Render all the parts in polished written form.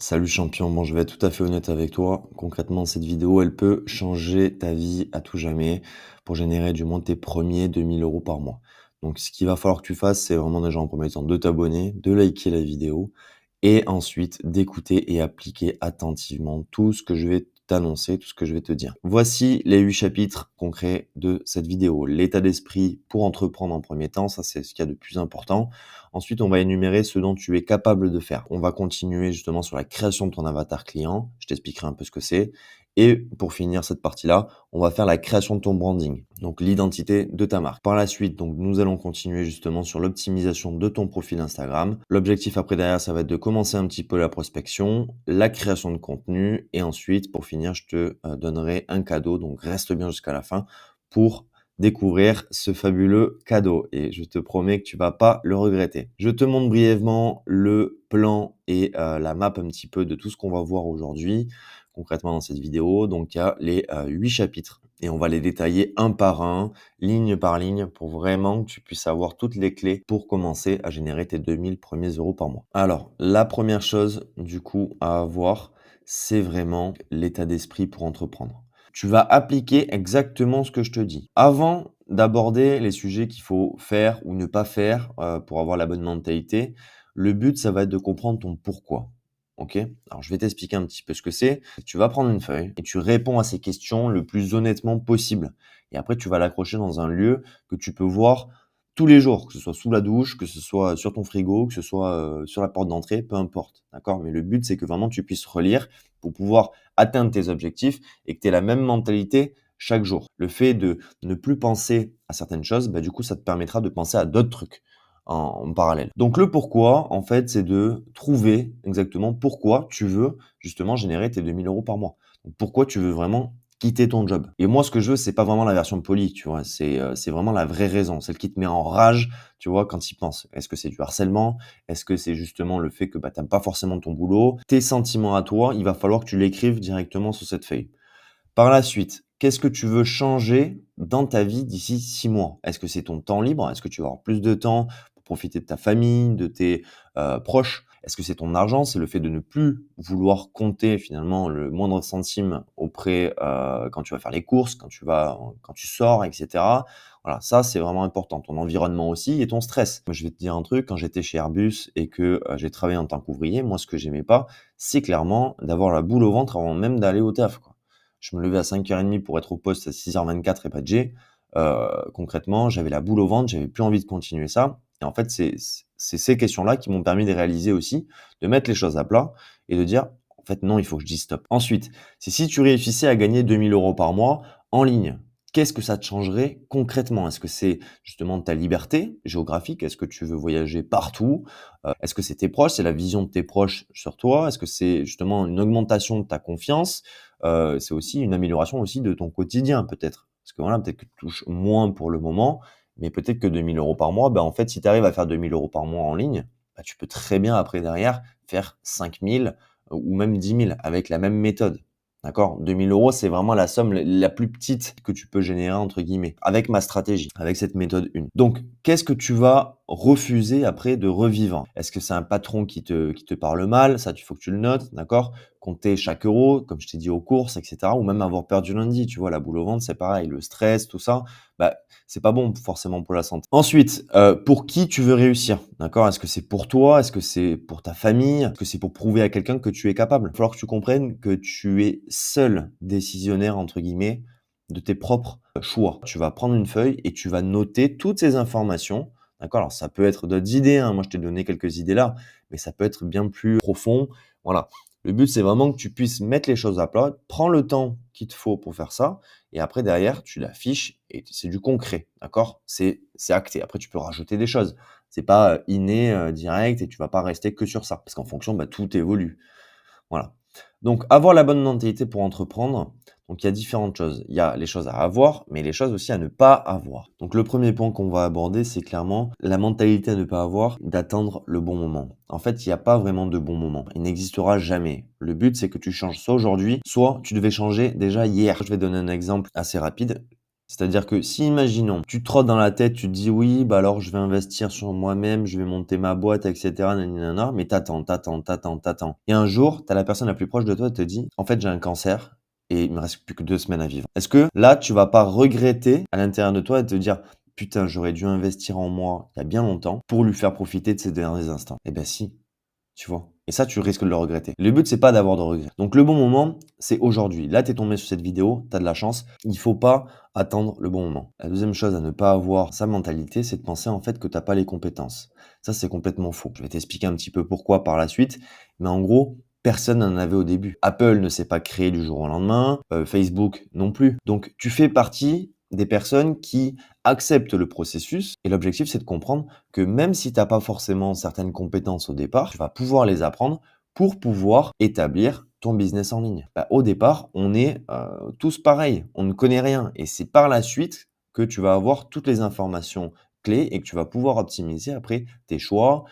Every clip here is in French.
Salut champion, bon je vais être tout à fait honnête avec toi. Concrètement, cette vidéo, elle peut changer ta vie à tout jamais pour générer du moins tes premiers 2 000 € par mois. Donc ce qu'il va falloir que tu fasses, c'est vraiment déjà en premier temps de t'abonner, de liker la vidéo et ensuite d'écouter et appliquer attentivement tout ce que je vais t'annoncer, tout ce que je vais te dire. Voici les 8 chapitres concrets de cette vidéo. L'état d'esprit pour entreprendre en premier temps, ça c'est ce qu'il y a de plus important. Ensuite, on va énumérer ce dont tu es capable de faire. On va continuer justement sur la création de ton avatar client. Je t'expliquerai un peu ce que c'est. Et pour finir cette partie-là, on va faire la création de ton branding, donc l'identité de ta marque. Par la suite, donc nous allons continuer justement sur l'optimisation de ton profil Instagram. L'objectif après derrière, ça va être de commencer un petit peu la prospection, la création de contenu et ensuite, pour finir, je te donnerai un cadeau. Donc reste bien jusqu'à la fin pour découvrir ce fabuleux cadeau et je te promets que tu vas pas le regretter. Je te montre brièvement le plan et la map un petit peu de tout ce qu'on va voir aujourd'hui concrètement dans cette vidéo. Donc il y a les 8 chapitres et on va les détailler un par un, ligne par ligne pour vraiment que tu puisses avoir toutes les clés pour commencer à générer tes 2000 premiers euros par mois. Alors, la première chose du coup à avoir, c'est vraiment l'état d'esprit pour entreprendre. Tu vas appliquer exactement ce que je te dis. Avant d'aborder les sujets qu'il faut faire ou ne pas faire, pour avoir la bonne mentalité, le but, ça va être de comprendre ton pourquoi. OK? Alors je vais t'expliquer un petit peu ce que c'est. Tu vas prendre une feuille et tu réponds à ces questions le plus honnêtement possible et après tu vas l'accrocher dans un lieu que tu peux voir tous les jours, que ce soit sous la douche, que ce soit sur ton frigo, que ce soit, sur la porte d'entrée, peu importe, d'accord? Mais le but, c'est que vraiment tu puisses relire pour pouvoir atteindre tes objectifs et que tu aies la même mentalité chaque jour. Le fait de ne plus penser à certaines choses, bah, du coup, ça te permettra de penser à d'autres trucs en parallèle. Donc le pourquoi, en fait, c'est de trouver exactement pourquoi tu veux justement générer tes 2 000 € par mois. Donc pourquoi tu veux vraiment quitter ton job. Et moi, ce que je veux, c'est pas vraiment la version polie, tu vois? C'est vraiment la vraie raison, celle qui te met en rage, tu vois, quand tu y penses. Est-ce que c'est du harcèlement? Est-ce que c'est justement le fait que, bah, tu pas forcément ton boulot? Tes sentiments à toi, il va falloir que tu l'écrives directement sur cette feuille. Par la suite, qu'est-ce que tu veux changer dans ta vie d'ici 6 mois? Est-ce que c'est ton temps libre? Est-ce que tu vas avoir plus de temps pour profiter de ta famille, de tes, proches? Est-ce que c'est ton argent? C'est le fait de ne plus vouloir compter finalement le moindre centime auprès, quand tu vas faire les courses, quand tu sors et cetera. Voilà, ça, c'est vraiment important. Ton environnement aussi et ton stress. Moi, je vais te dire un truc, quand j'étais chez Airbus et que, j'ai travaillé en tant qu'ouvrier, moi, ce que j'aimais pas, c'est clairement d'avoir la boule au ventre avant même d'aller au taf, quoi. Je me levais à 5h30 pour être au poste à 6h24 et badgé. Concrètement, j'avais la boule au ventre, j'avais plus envie de continuer ça. Et en fait, c'est ces questions-là qui m'ont permis de réaliser aussi, de mettre les choses à plat et de dire: «En fait, non, il faut que je dise stop». Ensuite, c'est si tu réussissais à gagner 2 000 € par mois en ligne, qu'est-ce que ça te changerait concrètement? Est-ce que c'est justement ta liberté géographique? Est-ce que tu veux voyager partout? Est-ce que c'est tes proches? C'est la vision de tes proches sur toi? Est-ce que c'est justement une augmentation de ta confiance? C'est aussi une amélioration aussi de ton quotidien peut-être. Parce que voilà, peut-être que tu touches moins pour le moment, mais peut-être que 2 000 € par mois, bah, en fait, si tu arrives à faire 2 000 € par mois en ligne, bah, tu peux très bien après derrière faire 5 000 ou même 10 000 avec la même méthode. D'accord? 2 000 €, c'est vraiment la somme la plus petite que tu peux «générer» entre guillemets, avec ma stratégie, avec cette méthode 1. Donc, qu'est-ce que tu vas refuser après de revivre? Est-ce que c'est un patron qui te parle mal? Ça, il faut que tu le notes, d'accord? Compter chaque euro, comme je t'ai dit aux courses, et cetera, ou même avoir peur du lundi, tu vois? La boule au ventre, c'est pareil, le stress, tout ça, bah, c'est pas bon forcément pour la santé. Ensuite, pour qui tu veux réussir, d'accord? Est-ce que c'est pour toi? Est-ce que c'est pour ta famille? Est-ce que c'est pour prouver à quelqu'un que tu es capable? Il va falloir que tu comprennes que tu es seul «décisionnaire» entre guillemets de tes propres choix. Tu vas prendre une feuille et tu vas noter toutes ces informations, d'accord? Alors ça peut être d'autres idées, hein, moi je t'ai donné quelques idées là, mais ça peut être bien plus profond, voilà. Le but, c'est vraiment que tu puisses mettre les choses à plat. Prends le temps qu'il te faut pour faire ça et après derrière, tu l'affiches et c'est du concret, d'accord? C'est acté. Après, tu peux rajouter des choses. C'est pas, inné, direct et tu vas pas rester que sur ça parce qu'en fonction, bah, tout évolue. Voilà. Donc avoir la bonne mentalité pour entreprendre, donc il y a différentes choses. Il y a les choses à avoir, mais les choses aussi à ne pas avoir. Donc le premier point qu'on va aborder, c'est clairement la mentalité à ne pas avoir, d'attendre le bon moment. En fait, il n'y a pas vraiment de bon moment. Il n'existera jamais. Le but, c'est que tu changes soit aujourd'hui, soit tu devais changer déjà hier. Je vais donner un exemple assez rapide. C'est-à-dire que si, imaginons, tu te trottes dans la tête, tu te dis: «Oui, bah, alors je vais investir sur moi-même, je vais monter ma boîte et cetera, nani nana», mais t'attends. Et un jour, tu as la personne la plus proche de toi, elle te dit: «En fait, j'ai un cancer et il me reste plus que 2 semaines à vivre». Est-ce que là, tu vas pas regretter à l'intérieur de toi et te dire: «Putain, j'aurais dû investir en moi il y a bien longtemps pour lui faire profiter de ces derniers instants»? Eh ben si. Tu vois? Et ça, tu risques de le regretter. Le but, c'est pas d'avoir de regrets. Donc le bon moment, c'est aujourd'hui. Là, tu es tombé sur cette vidéo, tu as de la chance. Il faut pas attendre le bon moment. La deuxième chose à ne pas avoir sa mentalité, c'est de penser en fait que tu as pas les compétences. Ça, c'est complètement faux. Je vais t'expliquer un petit peu pourquoi par la suite. Mais en gros, personne n'en avait au début. Apple ne s'est pas créé du jour au lendemain, Facebook non plus. Donc tu fais partie des personnes qui acceptent le processus et l'objectif, c'est de comprendre que même si tu as pas forcément certaines compétences au départ, tu vas pouvoir les apprendre pour pouvoir établir ton business en ligne. Bah, au départ, on est tous pareils, on ne connaît rien et c'est par la suite que tu vas avoir toutes les informations clés et que tu vas pouvoir optimiser après tes choix,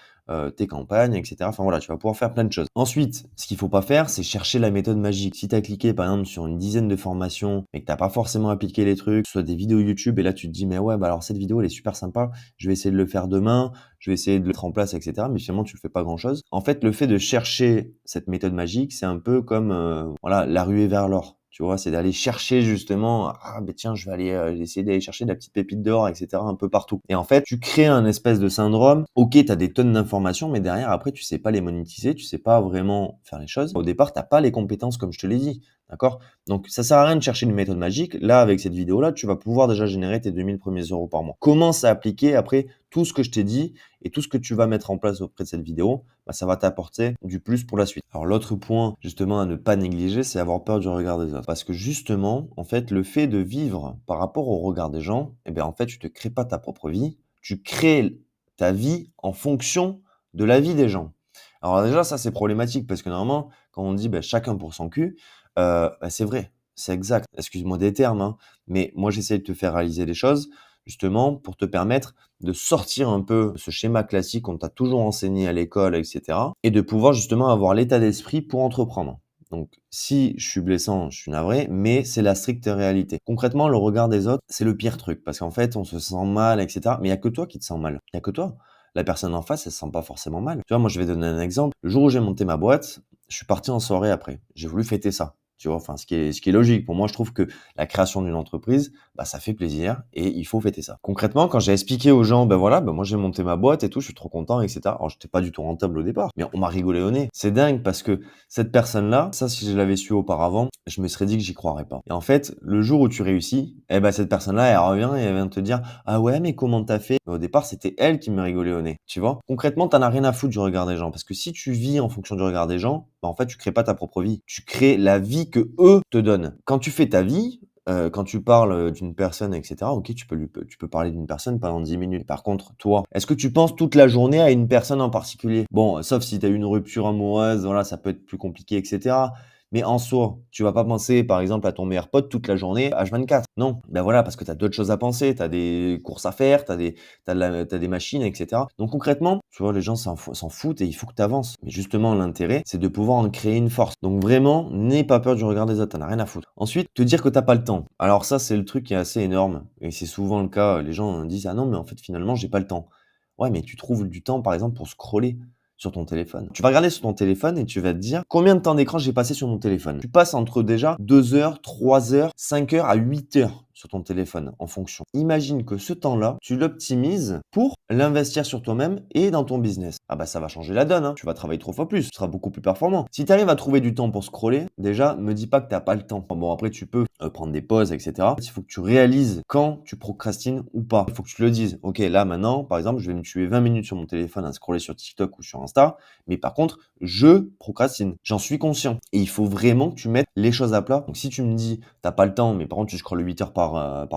tes campagnes, et cetera. Enfin voilà, tu vas pouvoir faire plein de choses. Ensuite, ce qu'il faut pas faire, c'est chercher la méthode magique. Si tu as cliqué par exemple sur une dizaine de formations et que tu as pas forcément appliqué les trucs, soit des vidéos YouTube et là tu te dis: «Mais ouais, bah alors cette vidéo elle est super sympa, je vais essayer de le faire demain, je vais essayer de le mettre en place et cetera», mais finalement tu ne fais pas grand chose. En fait, le fait de chercher cette méthode magique, c'est un peu comme, voilà, la ruée vers l'or. Tu vois? C'est d'aller chercher justement: «Ah beh tiens, je vais aller, essayer d'aller chercher de la petite pépite d'or» et cetera, un peu partout. Et en fait, tu crées un espèce de syndrome. OK, tu as des tonnes d'informations, mais derrière après tu sais pas les monétiser, tu sais pas vraiment faire les choses. Au départ, tu as pas les compétences comme je te l'ai dit, d'accord? Donc ça sert à rien de chercher une méthode magique. Là, avec cette vidéo-là, tu vas pouvoir déjà générer tes 2 000 premiers euros par mois. Commence à appliquer après tout ce que je t'ai dit et tout ce que tu vas mettre en place auprès de cette vidéo, bah, ça va t'apporter du plus pour la suite. Alors l'autre point justement à ne pas négliger, c'est avoir peur du regard des autres. Parce que justement, en fait, le fait de vivre par rapport au regard des gens, eh bien en fait, tu te crées pas ta propre vie, tu crées ta vie en fonction de la vie des gens. Alors déjà, ça c'est problématique parce que normalement, quand on dit bah, chacun pour son cul, bah, c'est vrai, c'est exact. Excuse-moi des termes, hein, mais moi j'essaie de te faire réaliser les choses justement pour te permettre de sortir un peu ce schéma classique qu'on t'a toujours enseigné à l'école, et cetera, et de pouvoir justement avoir l'état d'esprit pour entreprendre. Donc, si je suis blessant, je suis navré, mais c'est la stricte réalité. Concrètement, le regard des autres, c'est le pire truc parce qu'en fait, on se sent mal, et cetera. Mais il y a que toi qui te sens mal. Il y a que toi. La personne en face, elle se sent pas forcément mal. Tu vois, moi, je vais donner un exemple. Le jour où j'ai monté ma boîte, je suis parti en soirée après. J'ai voulu fêter ça. Tu vois, enfin, ce qui est logique. Pour moi, je trouve que la création d'une entreprise, bah, ça fait plaisir et il faut fêter ça. Concrètement, quand j'ai expliqué aux gens, ben voilà, ben moi j'ai monté ma boîte et tout, je suis trop content, et cetera. Alors, j'étais pas du tout rentable au départ, mais on m'a rigolé au nez. C'est dingue parce que cette personne-là, ça, si je l'avais su auparavant, je me serais dit que j'y croirais pas. Et en fait, le jour où tu réussis, eh ben, cette personne-là, elle revient et elle vient te dire, ah ouais, mais comment t'as fait? Mais au départ, c'était elle qui me rigolait au nez. Tu vois? Concrètement, t'en as rien à foutre du regard des gens parce que si tu vis en fonction du regard des gens, bah, en fait, tu crées pas ta propre vie. Tu crées la vie que eux te donnent. Quand tu fais ta vie, quand tu parles, d'une personne et cetera, OK, tu peux parler d'une personne pendant 10 minutes. Par contre, toi, est-ce que tu penses toute la journée à une personne en particulier? Bon, sauf si tu as eu une rupture amoureuse, voilà, ça peut être plus compliqué et cetera. Mais en soi, tu vas pas penser, par exemple, à ton meilleur pote toute la journée, H24. Non, ben voilà, parce que tu as d'autres choses à penser. Tu as des courses à faire, tu as des machines et cetera. Donc concrètement, tu vois, les gens s'en foutent et il faut que tu avances. Mais justement, l'intérêt, c'est de pouvoir en créer une force. Donc vraiment, n'aie pas peur du regard des autres, tu en as rien à foutre. Ensuite, te dire que tu pas le temps. Alors ça, c'est le truc qui est assez énorme et c'est souvent le cas. Les gens disent: «Ah non, mais en fait, finalement, j'ai pas le temps». Ouais, mais tu trouves du temps, par exemple, pour scroller sur ton téléphone. Tu vas regarder sur ton téléphone et tu vas te dire combien de temps d'écran j'ai passé sur mon téléphone. Tu passes entre déjà 2 heures, 3 heures, 5 heures à 8 heures sur ton téléphone en fonction. Imagine que ce temps-là, tu l'optimises pour l'investir sur toi-même et dans ton business. Ah bah ça va changer la donne, hein. Tu vas travailler 3 fois plus, tu seras beaucoup plus performant. Si tu arrives à trouver du temps pour scroller, déjà, me dis pas que t'as pas le temps. Bon, après tu peux prendre des pauses, etc. Il faut que tu réalises quand tu procrastines ou pas. Il faut que tu te le dises. Ok, là maintenant, par exemple, je vais me tuer 20 minutes sur mon téléphone à scroller sur TikTok ou sur Insta, mais par contre, je procrastine. J'en suis conscient. Et il faut vraiment que tu mettes les choses à plat. Donc si tu me dis, t'as pas le temps, mais par contre tu scrolles 8 heures par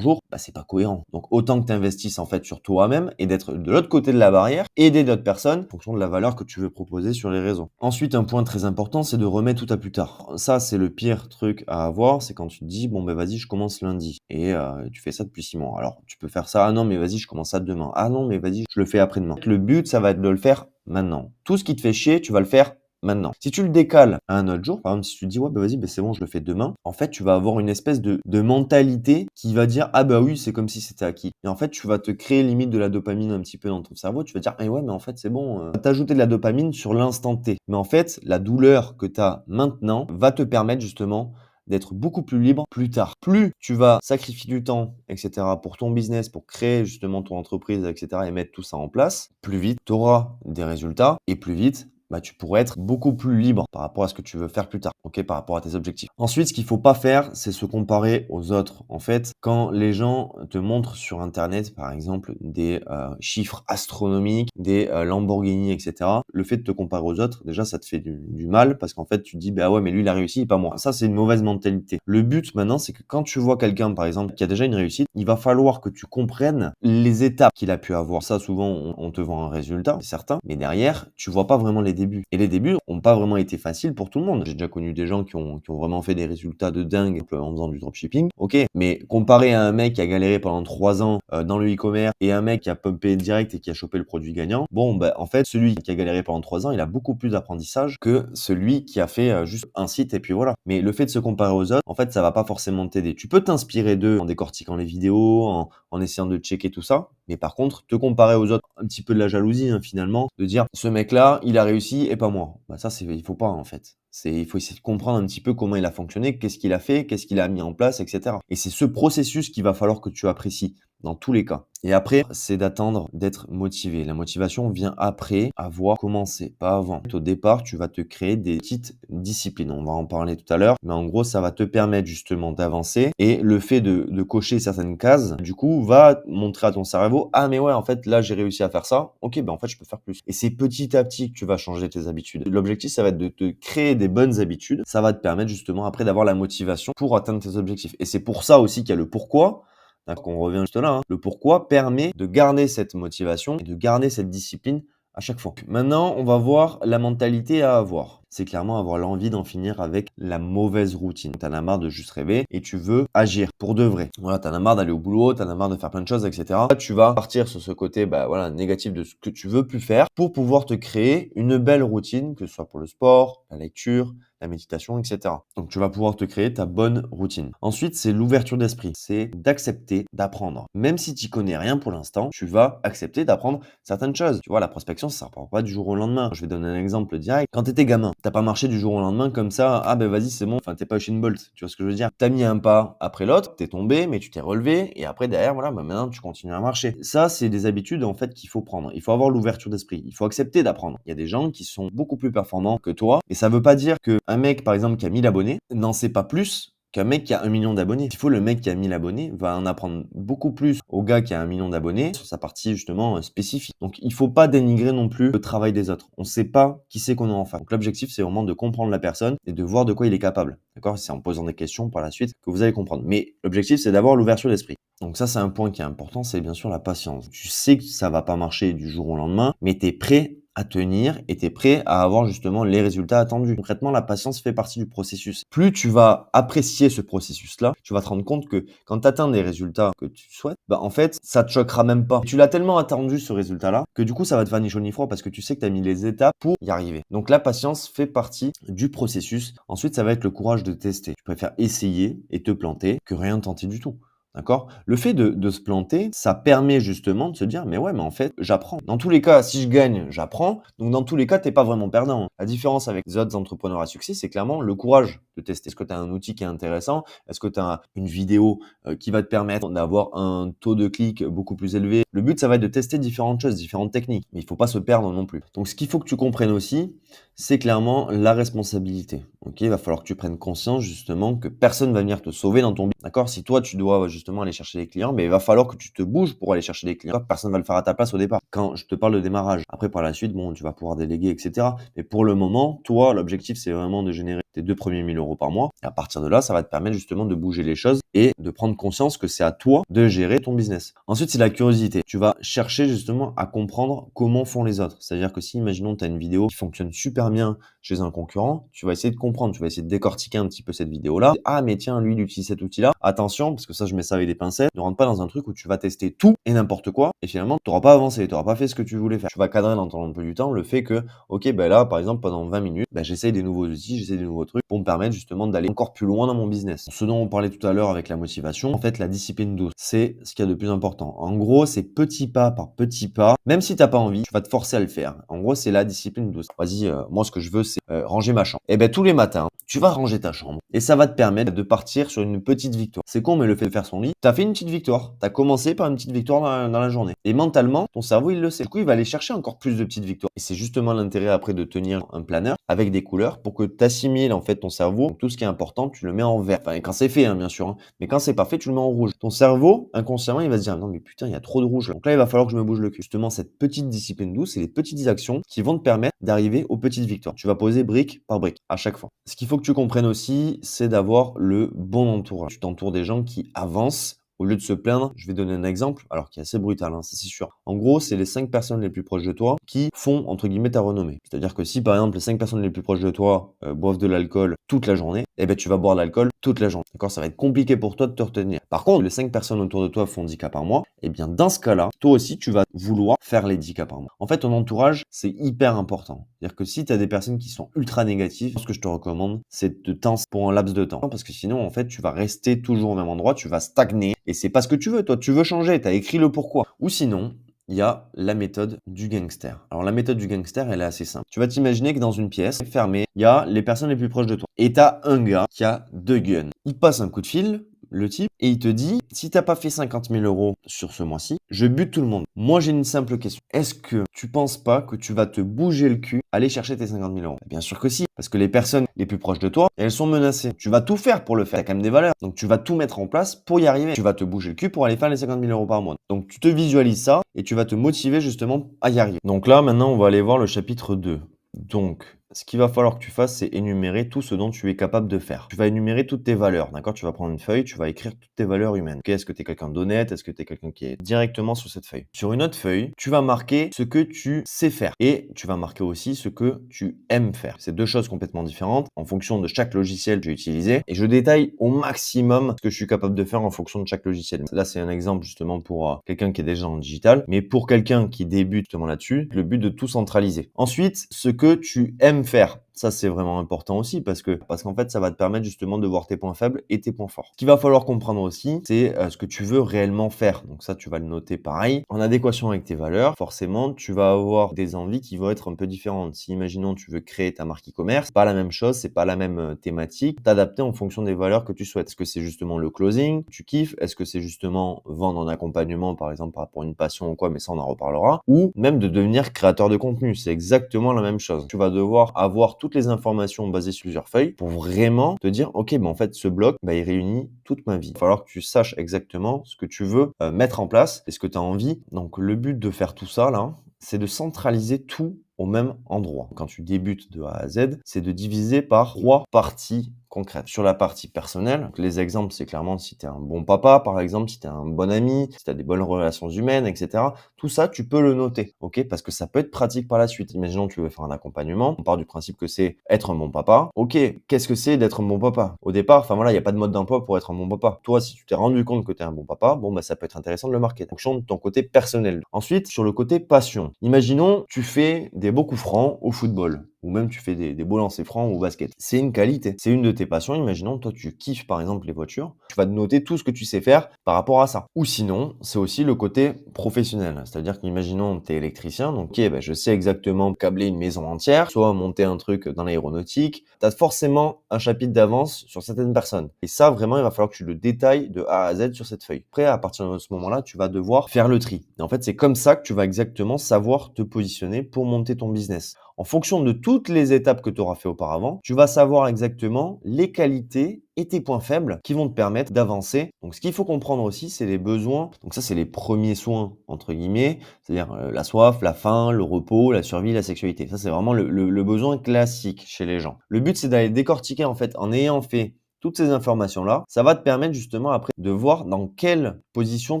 jour, bah c'est pas cohérent. Donc autant que tu investisses en fait sur toi-même et d'être de l'autre côté de la barrière, aider d'autres personnes en fonction de la valeur que tu veux proposer sur les réseaux. Ensuite, un point très important, c'est de remettre tout à plus tard. Ça, c'est le pire truc à avoir, c'est quand tu te dis, bon ben vas-y, je commence lundi. Et tu fais ça depuis 6 mois. Alors tu peux faire ça, ah non mais vas-y, je commence ça demain. Ah non mais vas-y, je le fais après-demain. Le but, ça va être de le faire maintenant. Tout ce qui te fait chier, tu vas le faire maintenant. Si tu le décales à un autre jour, par exemple, si tu te dis: «Ouais, bah, vas-y, bah, c'est bon, je le fais demain», en fait, tu vas avoir une espèce de mentalité qui va dire: «Ah bah oui, c'est comme si c'était acquis» et en fait, tu vas te créer limite de la dopamine un petit peu dans ton cerveau. Tu vas dire: «Eh ouais, mais en fait, c'est bon», t'ajouter de la dopamine sur l'instant T. Mais en fait, la douleur que tu as maintenant va te permettre justement d'être beaucoup plus libre plus tard. Plus tu vas sacrifier du temps et cetera pour ton business, pour créer justement ton entreprise et cetera et mettre tout ça en place, plus vite tu auras des résultats et plus vite, bah, tu pourrais être beaucoup plus libre par rapport à ce que tu veux faire plus tard, OK? Par rapport à tes objectifs. Ensuite, ce qu'il faut pas faire, c'est se comparer aux autres. En fait, quand les gens te montrent sur internet, par exemple, des, chiffres astronomiques, des, Lamborghini et cetera, le fait de te comparer aux autres, déjà, ça te fait du mal parce qu'en fait, tu te dis: «Bah, ouais, mais lui, il a réussi et pas moi». Ça, c'est une mauvaise mentalité. Le but maintenant, c'est que quand tu vois quelqu'un, par exemple, qui a déjà une réussite, il va falloir que tu comprennes les étapes qu'il a pu avoir. Ça, souvent, on te vend un résultat, c'est certain, mais derrière, tu vois pas vraiment les débuts. Et les débuts ont pas vraiment été faciles pour tout le monde. J'ai déjà connu des gens qui ont vraiment fait des résultats de dingue en faisant du dropshipping. OK, mais comparé à un mec qui a galéré pendant 3 ans dans le e-commerce et un mec qui a pumpé direct et qui a chopé le produit gagnant, bon, bah, en fait, celui qui a galéré pendant 3 ans, il a beaucoup plus d'apprentissage que celui qui a fait juste un site et puis voilà. Mais le fait de se comparer aux autres, en fait, ça va pas forcément t'aider. Tu peux t'inspirer d'eux en décortiquant les vidéos, en essayant de checker tout ça. Mais par contre, te comparer aux autres, un petit peu de la jalousie, hein, finalement, de dire ce mec-là, il a réussi et pas moi. Bah ça, il faut pas en fait. Il faut essayer de comprendre un petit peu comment il a fonctionné, qu'est-ce qu'il a fait, qu'est-ce qu'il a mis en place, etc. Et c'est ce processus qu'il va falloir que tu apprécies dans tous les cas. Et après, c'est d'attendre d'être motivé. La motivation vient après avoir commencé, pas avant. Au départ, tu vas te créer des petites disciplines. On va en parler tout à l'heure, mais en gros, ça va te permettre justement d'avancer. Et le fait de cocher certaines cases, du coup, va montrer à ton cerveau, ah mais ouais, en fait, là, j'ai réussi à faire ça. Ok, ben en fait, je peux faire plus. Et c'est petit à petit que tu vas changer tes habitudes. L'objectif, ça va être de te créer des bonnes habitudes. Ça va te permettre justement après d'avoir la motivation pour atteindre tes objectifs. Et c'est pour ça aussi qu'il y a le pourquoi. D'accord, on revient juste là, hein. Le pourquoi permet de garder cette motivation et de garder cette discipline à chaque fois. Maintenant, on va voir la mentalité à avoir. C'est clairement avoir l'envie d'en finir avec la mauvaise routine. T'en as marre de juste rêver et tu veux agir pour de vrai. Voilà, t'en as marre d'aller au boulot, t'en as marre de faire plein de choses, etc. Là, tu vas partir sur ce côté, bah voilà, négatif de ce que tu veux plus faire pour pouvoir te créer une belle routine, que ce soit pour le sport, la lecture, la méditation, etc. Donc, tu vas pouvoir te créer ta bonne routine. Ensuite, c'est l'ouverture d'esprit. C'est d'accepter d'apprendre. Même si tu connais rien pour l'instant, tu vas accepter d'apprendre certaines choses. Tu vois, la prospection, ça ne part pas du jour au lendemain. Je vais donner un exemple direct. Quand tu étais gamin, t'as pas marché du jour au lendemain comme ça. Ah ben vas-y, c'est bon. Enfin, t'es pas Usain Bolt. Tu vois ce que je veux dire? T'as mis un pas après l'autre, t'es tombé, mais tu t'es relevé. Et après, derrière, voilà, bah maintenant, tu continues à marcher. Ça, c'est des habitudes, en fait, qu'il faut prendre. Il faut avoir l'ouverture d'esprit. Il faut accepter d'apprendre. Il y a des gens qui sont beaucoup plus performants que toi. Et ça veut pas dire qu'un mec, par exemple, qui a 1000 abonnés, n'en sait pas plus qu'un mec qui a 1 million d'abonnés. Il faut le mec qui a 1000 abonnés va en apprendre beaucoup plus au gars qui a 1 million d'abonnés sur sa partie justement spécifique. Donc il faut pas dénigrer non plus le travail des autres. On sait pas qui c'est qu'on a en face. Donc l'objectif c'est vraiment de comprendre la personne et de voir de quoi il est capable. D'accord? C'est en posant des questions par la suite que vous allez comprendre. Mais l'objectif c'est d'avoir l'ouverture d'esprit. Donc ça c'est un point qui est important, c'est bien sûr la patience. Tu sais que ça va pas marcher du jour au lendemain, mais tu es prêt à tenir et tu es prêt à avoir justement les résultats attendus. Concrètement, la patience fait partie du processus. Plus tu vas apprécier ce processus-là, tu vas te rendre compte que quand tu atteins des résultats que tu souhaites, bah en fait, ça te choquera même pas. Tu l'as tellement attendu ce résultat-là que du coup, ça va te faire ni chaud ni froid parce que tu sais que tu as mis les étapes pour y arriver. Donc la patience fait partie du processus. Ensuite, ça va être le courage de tester. Tu préfères essayer et te planter que rien tenter du tout. D'accord? Le fait de se planter, ça permet justement de se dire: «Mais ouais, mais en fait, j'apprends». Dans tous les cas, si je gagne, j'apprends. Donc dans tous les cas, tu es pas vraiment perdant, hein. La différence avec les autres entrepreneurs à succès, c'est clairement le courage de tester. Est-ce que tu as un outil qui est intéressant? Est-ce que tu as une vidéo, qui va te permettre d'avoir un taux de clic beaucoup plus élevé? Le but, ça va être de tester différentes choses, différentes techniques, mais il faut pas se perdre non plus. Donc ce qu'il faut que tu comprennes aussi, c'est clairement la responsabilité. OK? Il va falloir que tu prennes conscience justement que personne va venir te sauver dans ton business. D'accord? Si toi, tu dois justement aller chercher des clients, mais il va falloir que tu te bouges pour aller chercher des clients. Personne va le faire à ta place au départ. Quand je te parle de démarrage. Après, par la suite, bon, tu vas pouvoir déléguer, etc. Mais pour le moment, toi, l'objectif, c'est vraiment de générer tes 2 premiers 1 000 € par mois. Et à partir de là, ça va te permettre justement de bouger les choses et de prendre conscience que c'est à toi de gérer ton business. Ensuite, c'est la curiosité. Tu vas chercher justement à comprendre comment font les autres. C'est-à-dire que si, imaginons, tu as une vidéo qui fonctionne super bien chez un concurrent, tu vas essayer de comprendre, tu vas essayer de décortiquer un petit peu cette vidéo-là. Ah, mais tiens, lui, il utilise cet outil-là. Attention, parce que ça, je mets ça avec des pincettes. Ne rentre pas dans un truc où tu vas tester tout et n'importe quoi et finalement, tu n'auras pas avancé, tu n'auras pas fait ce que tu voulais faire. Tu vas cadrer dans ton emploi du temps le fait que, ok, ben là, par exemple, pendant 20 minutes, ben, j'essaye des nouveaux outils, j'essaye des nouveaux trucs pour me permettre justement d'aller encore plus loin dans mon business. Ce dont on parlait tout à l'heure avec la motivation, en fait, la discipline douce, c'est ce qu'il y a de plus important. En gros, c'est petit pas par petit pas. Même si t'as pas envie, tu vas te forcer à le faire. En gros, c'est la discipline douce. Vas-y, moi, ce que je veux, c'est ranger ma chambre. Et ben, tous les matins, tu vas ranger ta chambre et ça va te permettre de partir sur une petite victoire. C'est con, mais le fait de faire son lit, t'as fait une petite victoire. T'as commencé par une petite victoire dans la journée. Et mentalement, ton cerveau, il le sait. Du coup, il va aller chercher encore plus de petites victoires. Et c'est justement l'intérêt après de tenir un planeur avec des couleurs pour que tu assimiles en fait ton cerveau. Donc, tout ce qui est important, tu le mets en vert. Enfin, quand c'est fait, bien sûr. Mais quand c'est pas fait, tu le mets en rouge. Ton cerveau, inconsciemment, il va se dire non, mais putain, il y a trop de rouge là. Donc là, il va falloir que je me bouge le cul. Justement, cette petite discipline douce, c'est les petites actions qui vont te permettre d'arriver aux petites victoires. Tu vas poser brique par brique à chaque fois. Ce qu'il faut que tu comprennes aussi, c'est d'avoir le bon entourage. Tu t'entoures des gens qui avancent. Au lieu de se plaindre, je vais donner un exemple, alors qui est assez brutal, ça c'est sûr. En gros, c'est les 5 personnes les plus proches de toi qui font, entre guillemets, ta renommée. C'est-à-dire que si, par exemple, les 5 personnes les plus proches de toi boivent de l'alcool toute la journée, eh ben, tu vas boire de l'alcool toute la journée. D'accord? Ça va être compliqué pour toi de te retenir. Par contre, les 5 personnes autour de toi font 10 cas par mois, eh bien, dans ce cas-là, toi aussi, tu vas vouloir faire les 10 cas par mois. En fait, ton entourage, c'est hyper important. C'est-à-dire que si tu as des personnes qui sont ultra négatives, ce que je te recommande, c'est de tenser pour un laps de temps. Parce que sinon, en fait, tu vas rester toujours au même endroit, tu vas stagner. Et c'est pas ce que tu veux, toi, tu veux changer, tu as écrit le pourquoi. Ou sinon, il y a la méthode du gangster. Alors la méthode du gangster, elle est assez simple. Tu vas t'imaginer que dans une pièce fermée, il y a les personnes les plus proches de toi. Et tu as un gars qui a 2 guns. Il passe un coup de fil, le type, et il te dit, si t'as pas fait 50 000 € sur ce mois-ci, je bute tout le monde. Moi, j'ai une simple question. Est-ce que tu penses pas que tu vas te bouger le cul, aller chercher tes 50 000 €? Bien sûr que si, parce que les personnes les plus proches de toi, elles sont menacées. Tu vas tout faire pour le faire. T'as quand même des valeurs. Donc, tu vas tout mettre en place pour y arriver. Tu vas te bouger le cul pour aller faire les 50 000 € par mois. Donc, tu te visualises ça et tu vas te motiver justement à y arriver. Donc là, maintenant, on va aller voir le chapitre 2. Donc, ce qu'il va falloir que tu fasses, c'est énumérer tout ce dont tu es capable de faire. Tu vas énumérer toutes tes valeurs, d'accord? Tu vas prendre une feuille, tu vas écrire toutes tes valeurs humaines. Ok, est-ce que tu es quelqu'un d'honnête? Est-ce que tu es quelqu'un qui est directement sur cette feuille? Sur une autre feuille, tu vas marquer ce que tu sais faire et tu vas marquer aussi ce que tu aimes faire. C'est deux choses complètement différentes en fonction de chaque logiciel que j'ai utilisé et je détaille au maximum ce que je suis capable de faire en fonction de chaque logiciel. Là, c'est un exemple justement pour quelqu'un qui est déjà en digital, mais pour quelqu'un qui débute justement là-dessus, le but de tout centraliser. Ensuite, ce que tu aimes faire. Ça, c'est vraiment important aussi parce qu'en fait, ça va te permettre justement de voir tes points faibles et tes points forts. Ce qu'il va falloir comprendre aussi, c'est ce que tu veux réellement faire. Donc ça, tu vas le noter pareil. En adéquation avec tes valeurs, forcément, tu vas avoir des envies qui vont être un peu différentes. Si, imaginons, tu veux créer ta marque e-commerce, c'est pas la même chose, c'est pas la même thématique. T'adapter en fonction des valeurs que tu souhaites. Est-ce que c'est justement le closing, tu kiffes? Est-ce que c'est justement vendre en accompagnement, par exemple, par rapport à une passion ou quoi, mais ça, on en reparlera. Ou même de devenir créateur de contenu. C'est exactement la même chose. Tu vas devoir avoir toutes les informations basées sur plusieurs feuilles pour vraiment te dire, ok, en fait, ce bloc, il réunit toute ma vie. Il va falloir que tu saches exactement ce que tu veux mettre en place et ce que tu as envie. Donc, le but de faire tout ça, là, c'est de centraliser tout au même endroit. Quand tu débutes de A à Z, c'est de diviser par 3 parties concrètes. Sur la partie personnelle, donc les exemples, c'est clairement si tu es un bon papa, par exemple, si tu es un bon ami, si tu as des bonnes relations humaines, etc. Tout ça, tu peux le noter, ok? Parce que ça peut être pratique par la suite. Imaginons que tu veux faire un accompagnement. On part du principe que c'est être un bon papa. Ok, qu'est-ce que c'est d'être un bon papa? Au départ, il n'y a pas de mode d'emploi pour être un bon papa. Toi, si tu t'es rendu compte que tu es un bon papa, ça peut être intéressant de le marquer en fonction de ton côté personnel. Ensuite, sur le côté passion. Imaginons, tu fais des beaux coups francs au football. Ou même tu fais des beaux lancers francs au basket. C'est une qualité. C'est une de tes passions. Imaginons, toi, tu kiffes par exemple les voitures. Tu vas te noter tout ce que tu sais faire par rapport à ça. Ou sinon, c'est aussi le côté professionnel. C'est-à-dire qu'imaginons, tu es électricien. Donc, ok, je sais exactement câbler une maison entière, soit monter un truc dans l'aéronautique. Tu as forcément un chapitre d'avance sur certaines personnes. Et ça, vraiment, il va falloir que tu le détailles de A à Z sur cette feuille. Après, à partir de ce moment-là, tu vas devoir faire le tri. Et en fait, c'est comme ça que tu vas exactement savoir te positionner pour monter ton business. En fonction de toutes les étapes que tu auras fait auparavant, tu vas savoir exactement les qualités et tes points faibles qui vont te permettre d'avancer. Donc, ce qu'il faut comprendre aussi, c'est les besoins. Donc, ça, c'est les premiers soins, entre guillemets, c'est-à-dire la soif, la faim, le repos, la survie, la sexualité. Ça, c'est vraiment le besoin classique chez les gens. Le but, c'est d'aller décortiquer, en fait, en ayant fait Toutes ces informations-là, ça va te permettre justement après de voir dans quelle position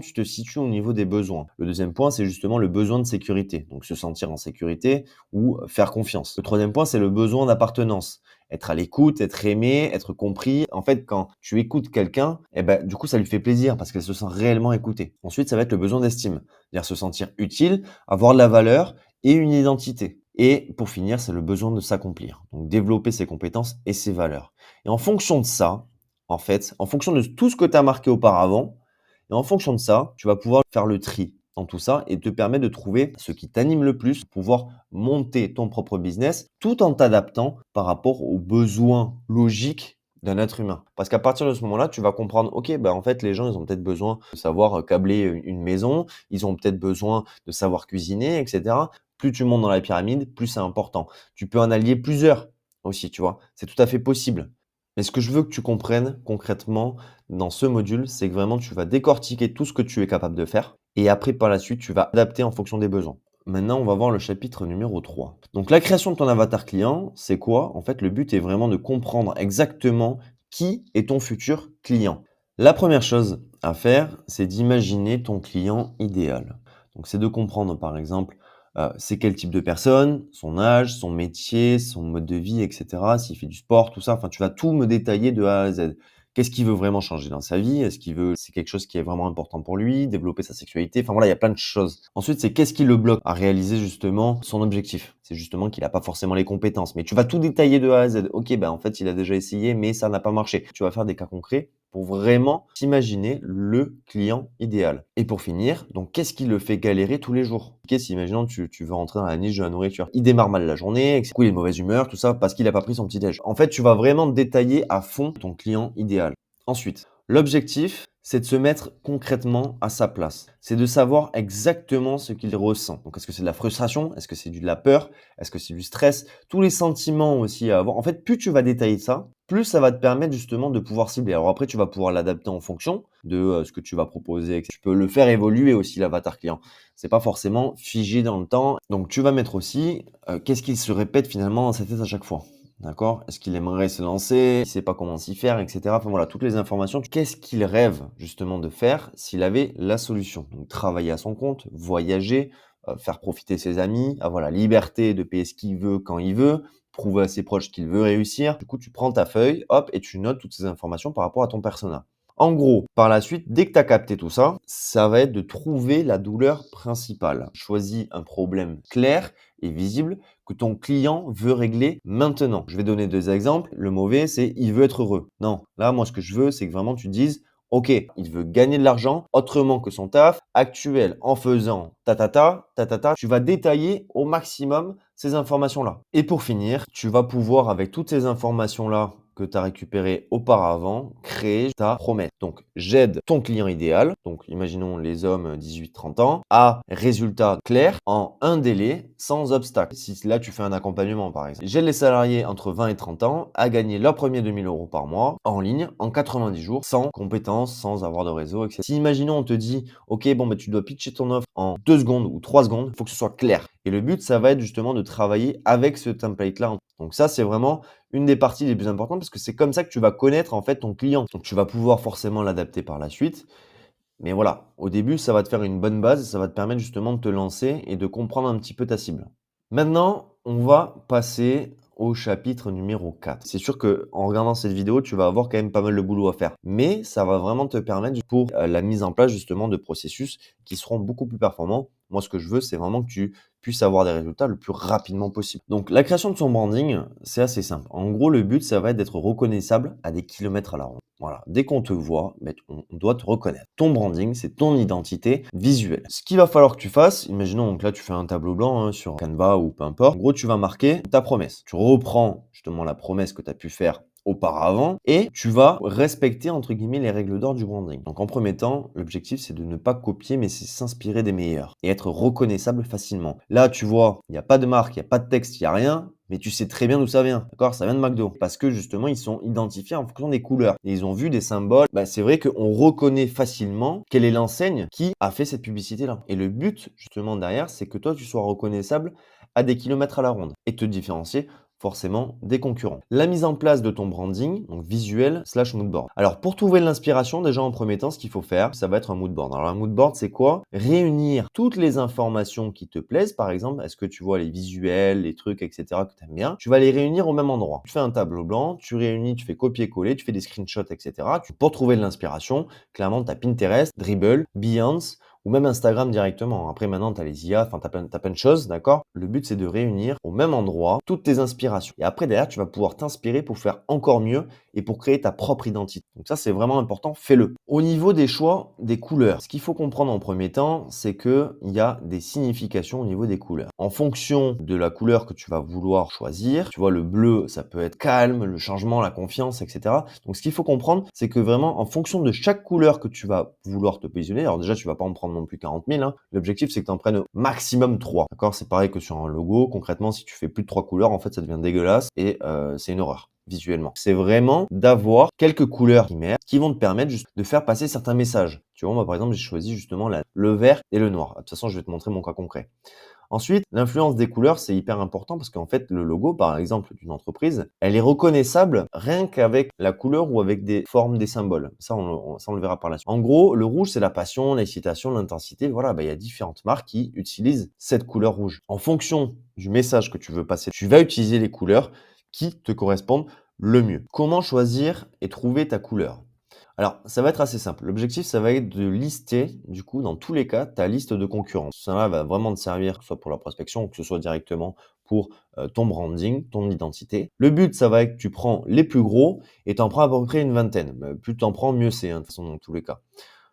tu te situes au niveau des besoins. Le deuxième point, c'est justement le besoin de sécurité. Donc, se sentir en sécurité ou faire confiance. Le troisième point, c'est le besoin d'appartenance. Être à l'écoute, être aimé, être compris. En fait, quand tu écoutes quelqu'un, du coup, ça lui fait plaisir parce qu'elle se sent réellement écoutée. Ensuite, ça va être le besoin d'estime. C'est-à-dire se sentir utile, avoir de la valeur et une identité. Et pour finir, c'est le besoin de s'accomplir. Donc, développer ses compétences et ses valeurs. Et en fonction de ça, en fait, en fonction de tout ce que tu as marqué auparavant, et en fonction de ça, tu vas pouvoir faire le tri dans tout ça et te permettre de trouver ce qui t'anime le plus, pouvoir monter ton propre business tout en t'adaptant par rapport aux besoins logiques d'un être humain. Parce qu'à partir de ce moment-là, tu vas comprendre, ok, en fait, les gens, ils ont peut-être besoin de savoir câbler une maison, ils ont peut-être besoin de savoir cuisiner, etc. Plus tu montes dans la pyramide, plus c'est important. Tu peux en allier plusieurs aussi, tu vois. C'est tout à fait possible. Mais ce que je veux que tu comprennes concrètement dans ce module, c'est que vraiment tu vas décortiquer tout ce que tu es capable de faire et après par la suite, tu vas adapter en fonction des besoins. Maintenant, on va voir le chapitre numéro 3. Donc la création de ton avatar client, c'est quoi? En fait, le but est vraiment de comprendre exactement qui est ton futur client. La première chose à faire, c'est d'imaginer ton client idéal. Donc c'est de comprendre par exemple c'est quel type de personne, son âge, son métier, son mode de vie, etc. S'il fait du sport, tout ça. Enfin, tu vas tout me détailler de A à Z. Qu'est-ce qu'il veut vraiment changer dans sa vie? Est-ce qu'il veut, c'est quelque chose qui est vraiment important pour lui, développer sa sexualité? Enfin voilà, il y a plein de choses. Ensuite, c'est qu'est-ce qui le bloque à réaliser justement son objectif? C'est justement qu'il n'a pas forcément les compétences. Mais tu vas tout détailler de A à Z. Ok, en fait, il a déjà essayé, mais ça n'a pas marché. Tu vas faire des cas concrets pour vraiment t'imaginer le client idéal. Et pour finir, donc qu'est-ce qui le fait galérer tous les jours? Ok, si imaginons tu veux rentrer dans la niche de la nourriture. Il démarre mal la journée, du coup il est de mauvaise humeur, tout ça parce qu'il n'a pas pris son petit déj. En fait, tu vas vraiment détailler à fond ton client idéal. Ensuite, l'objectif, c'est de se mettre concrètement à sa place. C'est de savoir exactement ce qu'il ressent. Donc, est-ce que c'est de la frustration? Est-ce que c'est de la peur? Est-ce que c'est du stress? Tous les sentiments aussi à avoir. En fait, plus tu vas détailler ça, plus ça va te permettre justement de pouvoir cibler. Alors après, tu vas pouvoir l'adapter en fonction de ce que tu vas proposer. Tu peux le faire évoluer aussi, l'avatar client. C'est pas forcément figé dans le temps. Donc, tu vas mettre aussi qu'est-ce qu'il se répète finalement dans sa tête à chaque fois. D'accord? Est-ce qu'il aimerait se lancer? Il sait pas comment s'y faire, etc. Enfin voilà, toutes les informations. Qu'est-ce qu'il rêve justement de faire s'il avait la solution? Donc travailler à son compte, voyager, faire profiter ses amis, avoir la liberté de payer ce qu'il veut quand il veut, prouver à ses proches qu'il veut réussir. Du coup, tu prends ta feuille, hop, et tu notes toutes ces informations par rapport à ton persona. En gros, par la suite, dès que tu as capté tout ça, ça va être de trouver la douleur principale. Choisis un problème clair et visible que ton client veut régler maintenant. Je vais donner deux exemples. Le mauvais, c'est il veut être heureux. Non, là, moi, ce que je veux, c'est que vraiment tu dises, ok, il veut gagner de l'argent autrement que son taf actuel en faisant ta. Tu vas détailler au maximum ces informations-là. Et pour finir, tu vas pouvoir, avec toutes ces informations-là, que tu as récupéré auparavant, créer ta promesse. Donc, j'aide ton client idéal, donc imaginons les hommes 18-30 ans, à résultat clair en un délai sans obstacle. Si là, tu fais un accompagnement, par exemple. J'aide les salariés entre 20 et 30 ans à gagner leur premier 2000 € par mois en ligne en 90 jours sans compétences, sans avoir de réseau, etc. Si imaginons, on te dit, ok, tu dois pitcher ton offre en 2 secondes ou 3 secondes, il faut que ce soit clair. Et le but, ça va être justement de travailler avec ce template-là. Donc ça, c'est vraiment une des parties les plus importantes parce que c'est comme ça que tu vas connaître en fait ton client. Donc tu vas pouvoir forcément l'adapter par la suite. Mais voilà, au début, ça va te faire une bonne base, ça va te permettre justement de te lancer et de comprendre un petit peu ta cible. Maintenant, on va passer au chapitre numéro 4. C'est sûr que en regardant cette vidéo, tu vas avoir quand même pas mal de boulot à faire. Mais ça va vraiment te permettre pour la mise en place justement de processus qui seront beaucoup plus performants. Moi, ce que je veux, c'est vraiment que tu puisses avoir des résultats le plus rapidement possible. Donc, la création de son branding, c'est assez simple. En gros, le but, ça va être d'être reconnaissable à des kilomètres à la ronde. Voilà, dès qu'on te voit, on doit te reconnaître. Ton branding, c'est ton identité visuelle. Ce qu'il va falloir que tu fasses, imaginons donc là tu fais un tableau blanc sur Canva ou peu importe. En gros, tu vas marquer ta promesse. Tu reprends justement la promesse que tu as pu faire auparavant et tu vas respecter entre guillemets les règles d'or du branding. Donc en premier temps, l'objectif c'est de ne pas copier mais c'est s'inspirer des meilleurs et être reconnaissable facilement. Là, tu vois, il n'y a pas de marque, il n'y a pas de texte, il n'y a rien. Mais tu sais très bien d'où ça vient, d'accord? Ça vient de McDo. Parce que justement, ils sont identifiés en fonction des couleurs. Et ils ont vu des symboles. C'est vrai qu'on reconnaît facilement quelle est l'enseigne qui a fait cette publicité-là. Et le but, justement, derrière, c'est que toi, tu sois reconnaissable à des kilomètres à la ronde et te différencier forcément des concurrents. La mise en place de ton branding, donc visuel slash mood board. Alors pour trouver de l'inspiration, déjà en premier temps, ce qu'il faut faire, ça va être un mood board. Alors un mood board, c'est quoi? Réunir toutes les informations qui te plaisent. Par exemple, est-ce que tu vois les visuels, les trucs, etc. que tu aimes bien? Tu vas les réunir au même endroit. Tu fais un tableau blanc, tu réunis, tu fais copier-coller, tu fais des screenshots, etc. Pour trouver de l'inspiration, clairement, tu as Pinterest, Dribbble, Behance, ou même Instagram directement. Après, maintenant, tu as les IA, enfin, tu as plein de choses, d'accord? Le but, c'est de réunir au même endroit toutes tes inspirations. Et après, derrière, tu vas pouvoir t'inspirer pour faire encore mieux et pour créer ta propre identité. Donc ça, c'est vraiment important, fais-le. Au niveau des choix des couleurs, ce qu'il faut comprendre en premier temps, c'est qu'il y a des significations au niveau des couleurs. En fonction de la couleur que tu vas vouloir choisir, tu vois, le bleu, ça peut être calme, le changement, la confiance, etc. Donc, ce qu'il faut comprendre, c'est que vraiment, en fonction de chaque couleur que tu vas vouloir te positionner, alors déjà, tu vas pas en prendre non plus 40 000, hein. L'objectif, c'est que tu en prennes au maximum 3. D'accord? C'est pareil que sur un logo. Concrètement, si tu fais plus de 3 couleurs, en fait, ça devient dégueulasse et c'est une horreur visuellement. C'est vraiment d'avoir quelques couleurs primaires qui vont te permettre juste de faire passer certains messages. Tu vois, moi, par exemple, j'ai choisi justement le vert et le noir. De toute façon, je vais te montrer mon cas concret. Ensuite, l'influence des couleurs, c'est hyper important parce qu'en fait, le logo, par exemple, d'une entreprise, elle est reconnaissable rien qu'avec la couleur ou avec des formes, des symboles. Ça, on le verra par la suite. En gros, le rouge, c'est la passion, l'excitation, l'intensité. Voilà, il y a différentes marques qui utilisent cette couleur rouge. En fonction du message que tu veux passer, tu vas utiliser les couleurs qui te correspondent le mieux. Comment choisir et trouver ta couleur? Alors, ça va être assez simple. L'objectif, ça va être de lister, du coup, dans tous les cas, ta liste de concurrents. Ça va vraiment te servir, que ce soit pour la prospection ou que ce soit directement pour ton branding, ton identité. Le but, ça va être que tu prends les plus gros et tu en prends à peu près une vingtaine. Plus tu en prends, mieux c'est, hein, de toute façon, dans tous les cas.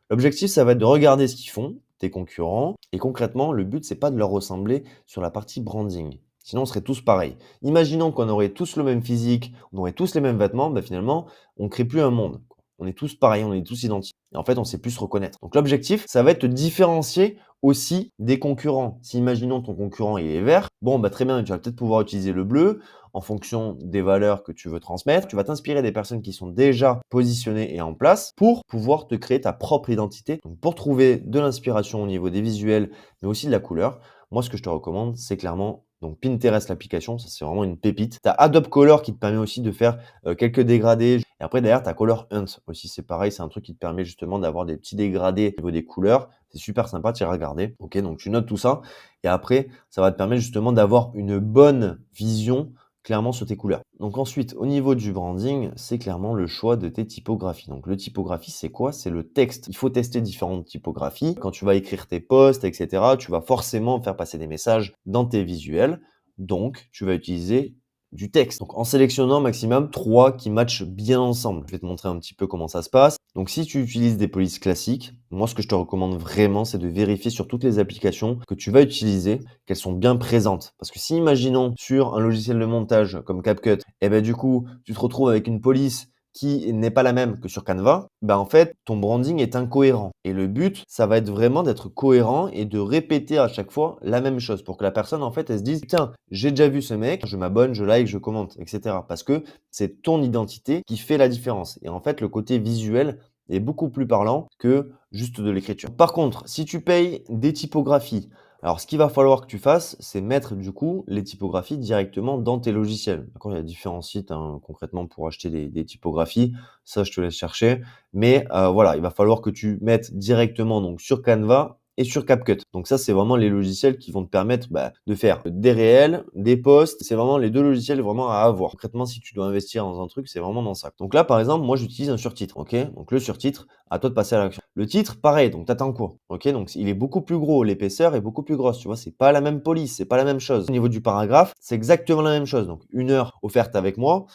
L'objectif, ça va être de regarder ce qu'ils font, tes concurrents. Et concrètement, le but, c'est pas de leur ressembler sur la partie branding. Sinon, on serait tous pareils. Imaginons qu'on aurait tous le même physique, on aurait tous les mêmes vêtements, finalement, on ne crée plus un monde. On est tous pareils, on est tous identiques. Et en fait, on sait plus se reconnaître. Donc l'objectif, ça va être de te différencier aussi des concurrents. Si imaginons ton concurrent il est vert, bon très bien, tu vas peut-être pouvoir utiliser le bleu en fonction des valeurs que tu veux transmettre. Tu vas t'inspirer des personnes qui sont déjà positionnées et en place pour pouvoir te créer ta propre identité. Donc pour trouver de l'inspiration au niveau des visuels, mais aussi de la couleur, moi ce que je te recommande, c'est clairement donc Pinterest l'application, ça c'est vraiment une pépite. Tu as Adobe Color qui te permet aussi de faire quelques dégradés. Et après derrière, tu as Color Hunt aussi, c'est pareil, c'est un truc qui te permet justement d'avoir des petits dégradés au niveau des couleurs. C'est super sympa, tu iras regarder. Ok, donc tu notes tout ça. Et après, ça va te permettre justement d'avoir une bonne vision clairement sur tes couleurs. Donc ensuite, au niveau du branding, c'est clairement le choix de tes typographies. Donc le typographie, c'est quoi? C'est le texte. Il faut tester différentes typographies. Quand tu vas écrire tes posts, etc., tu vas forcément faire passer des messages dans tes visuels. Donc, tu vas utiliser du texte. Donc, en sélectionnant maximum 3 qui matchent bien ensemble. Je vais te montrer un petit peu comment ça se passe. Donc, si tu utilises des polices classiques, moi, ce que je te recommande vraiment, c'est de vérifier sur toutes les applications que tu vas utiliser qu'elles sont bien présentes. Parce que si, imaginons, sur un logiciel de montage comme CapCut, du coup, tu te retrouves avec une police qui n'est pas la même que sur Canva, en fait, ton branding est incohérent. Et le but, ça va être vraiment d'être cohérent et de répéter à chaque fois la même chose pour que la personne, en fait, elle se dise, tiens, j'ai déjà vu ce mec, je m'abonne, je like, je commente, etc. Parce que c'est ton identité qui fait la différence. Et en fait, le côté visuel est beaucoup plus parlant que juste de l'écriture. Par contre, si tu payes des typographies, alors, ce qu'il va falloir que tu fasses, c'est mettre du coup les typographies directement dans tes logiciels. D'accord? Il y a différents sites concrètement pour acheter des typographies. Ça, je te laisse chercher. Mais voilà, il va falloir que tu mettes directement donc sur Canva et sur CapCut. Donc ça, c'est vraiment les logiciels qui vont te permettre de faire des réels, des posts. C'est vraiment les deux logiciels vraiment à avoir. Concrètement, si tu dois investir dans un truc, c'est vraiment dans ça. Donc là, par exemple, moi, j'utilise un surtitre. Ok? Donc le surtitre, à toi de passer à l'action. Le titre, pareil, donc t'attends quoi? Ok? Donc il est beaucoup plus gros, l'épaisseur est beaucoup plus grosse. Tu vois, c'est pas la même police, c'est pas la même chose. Au niveau du paragraphe, c'est exactement la même chose. Donc 1 heure offerte avec moi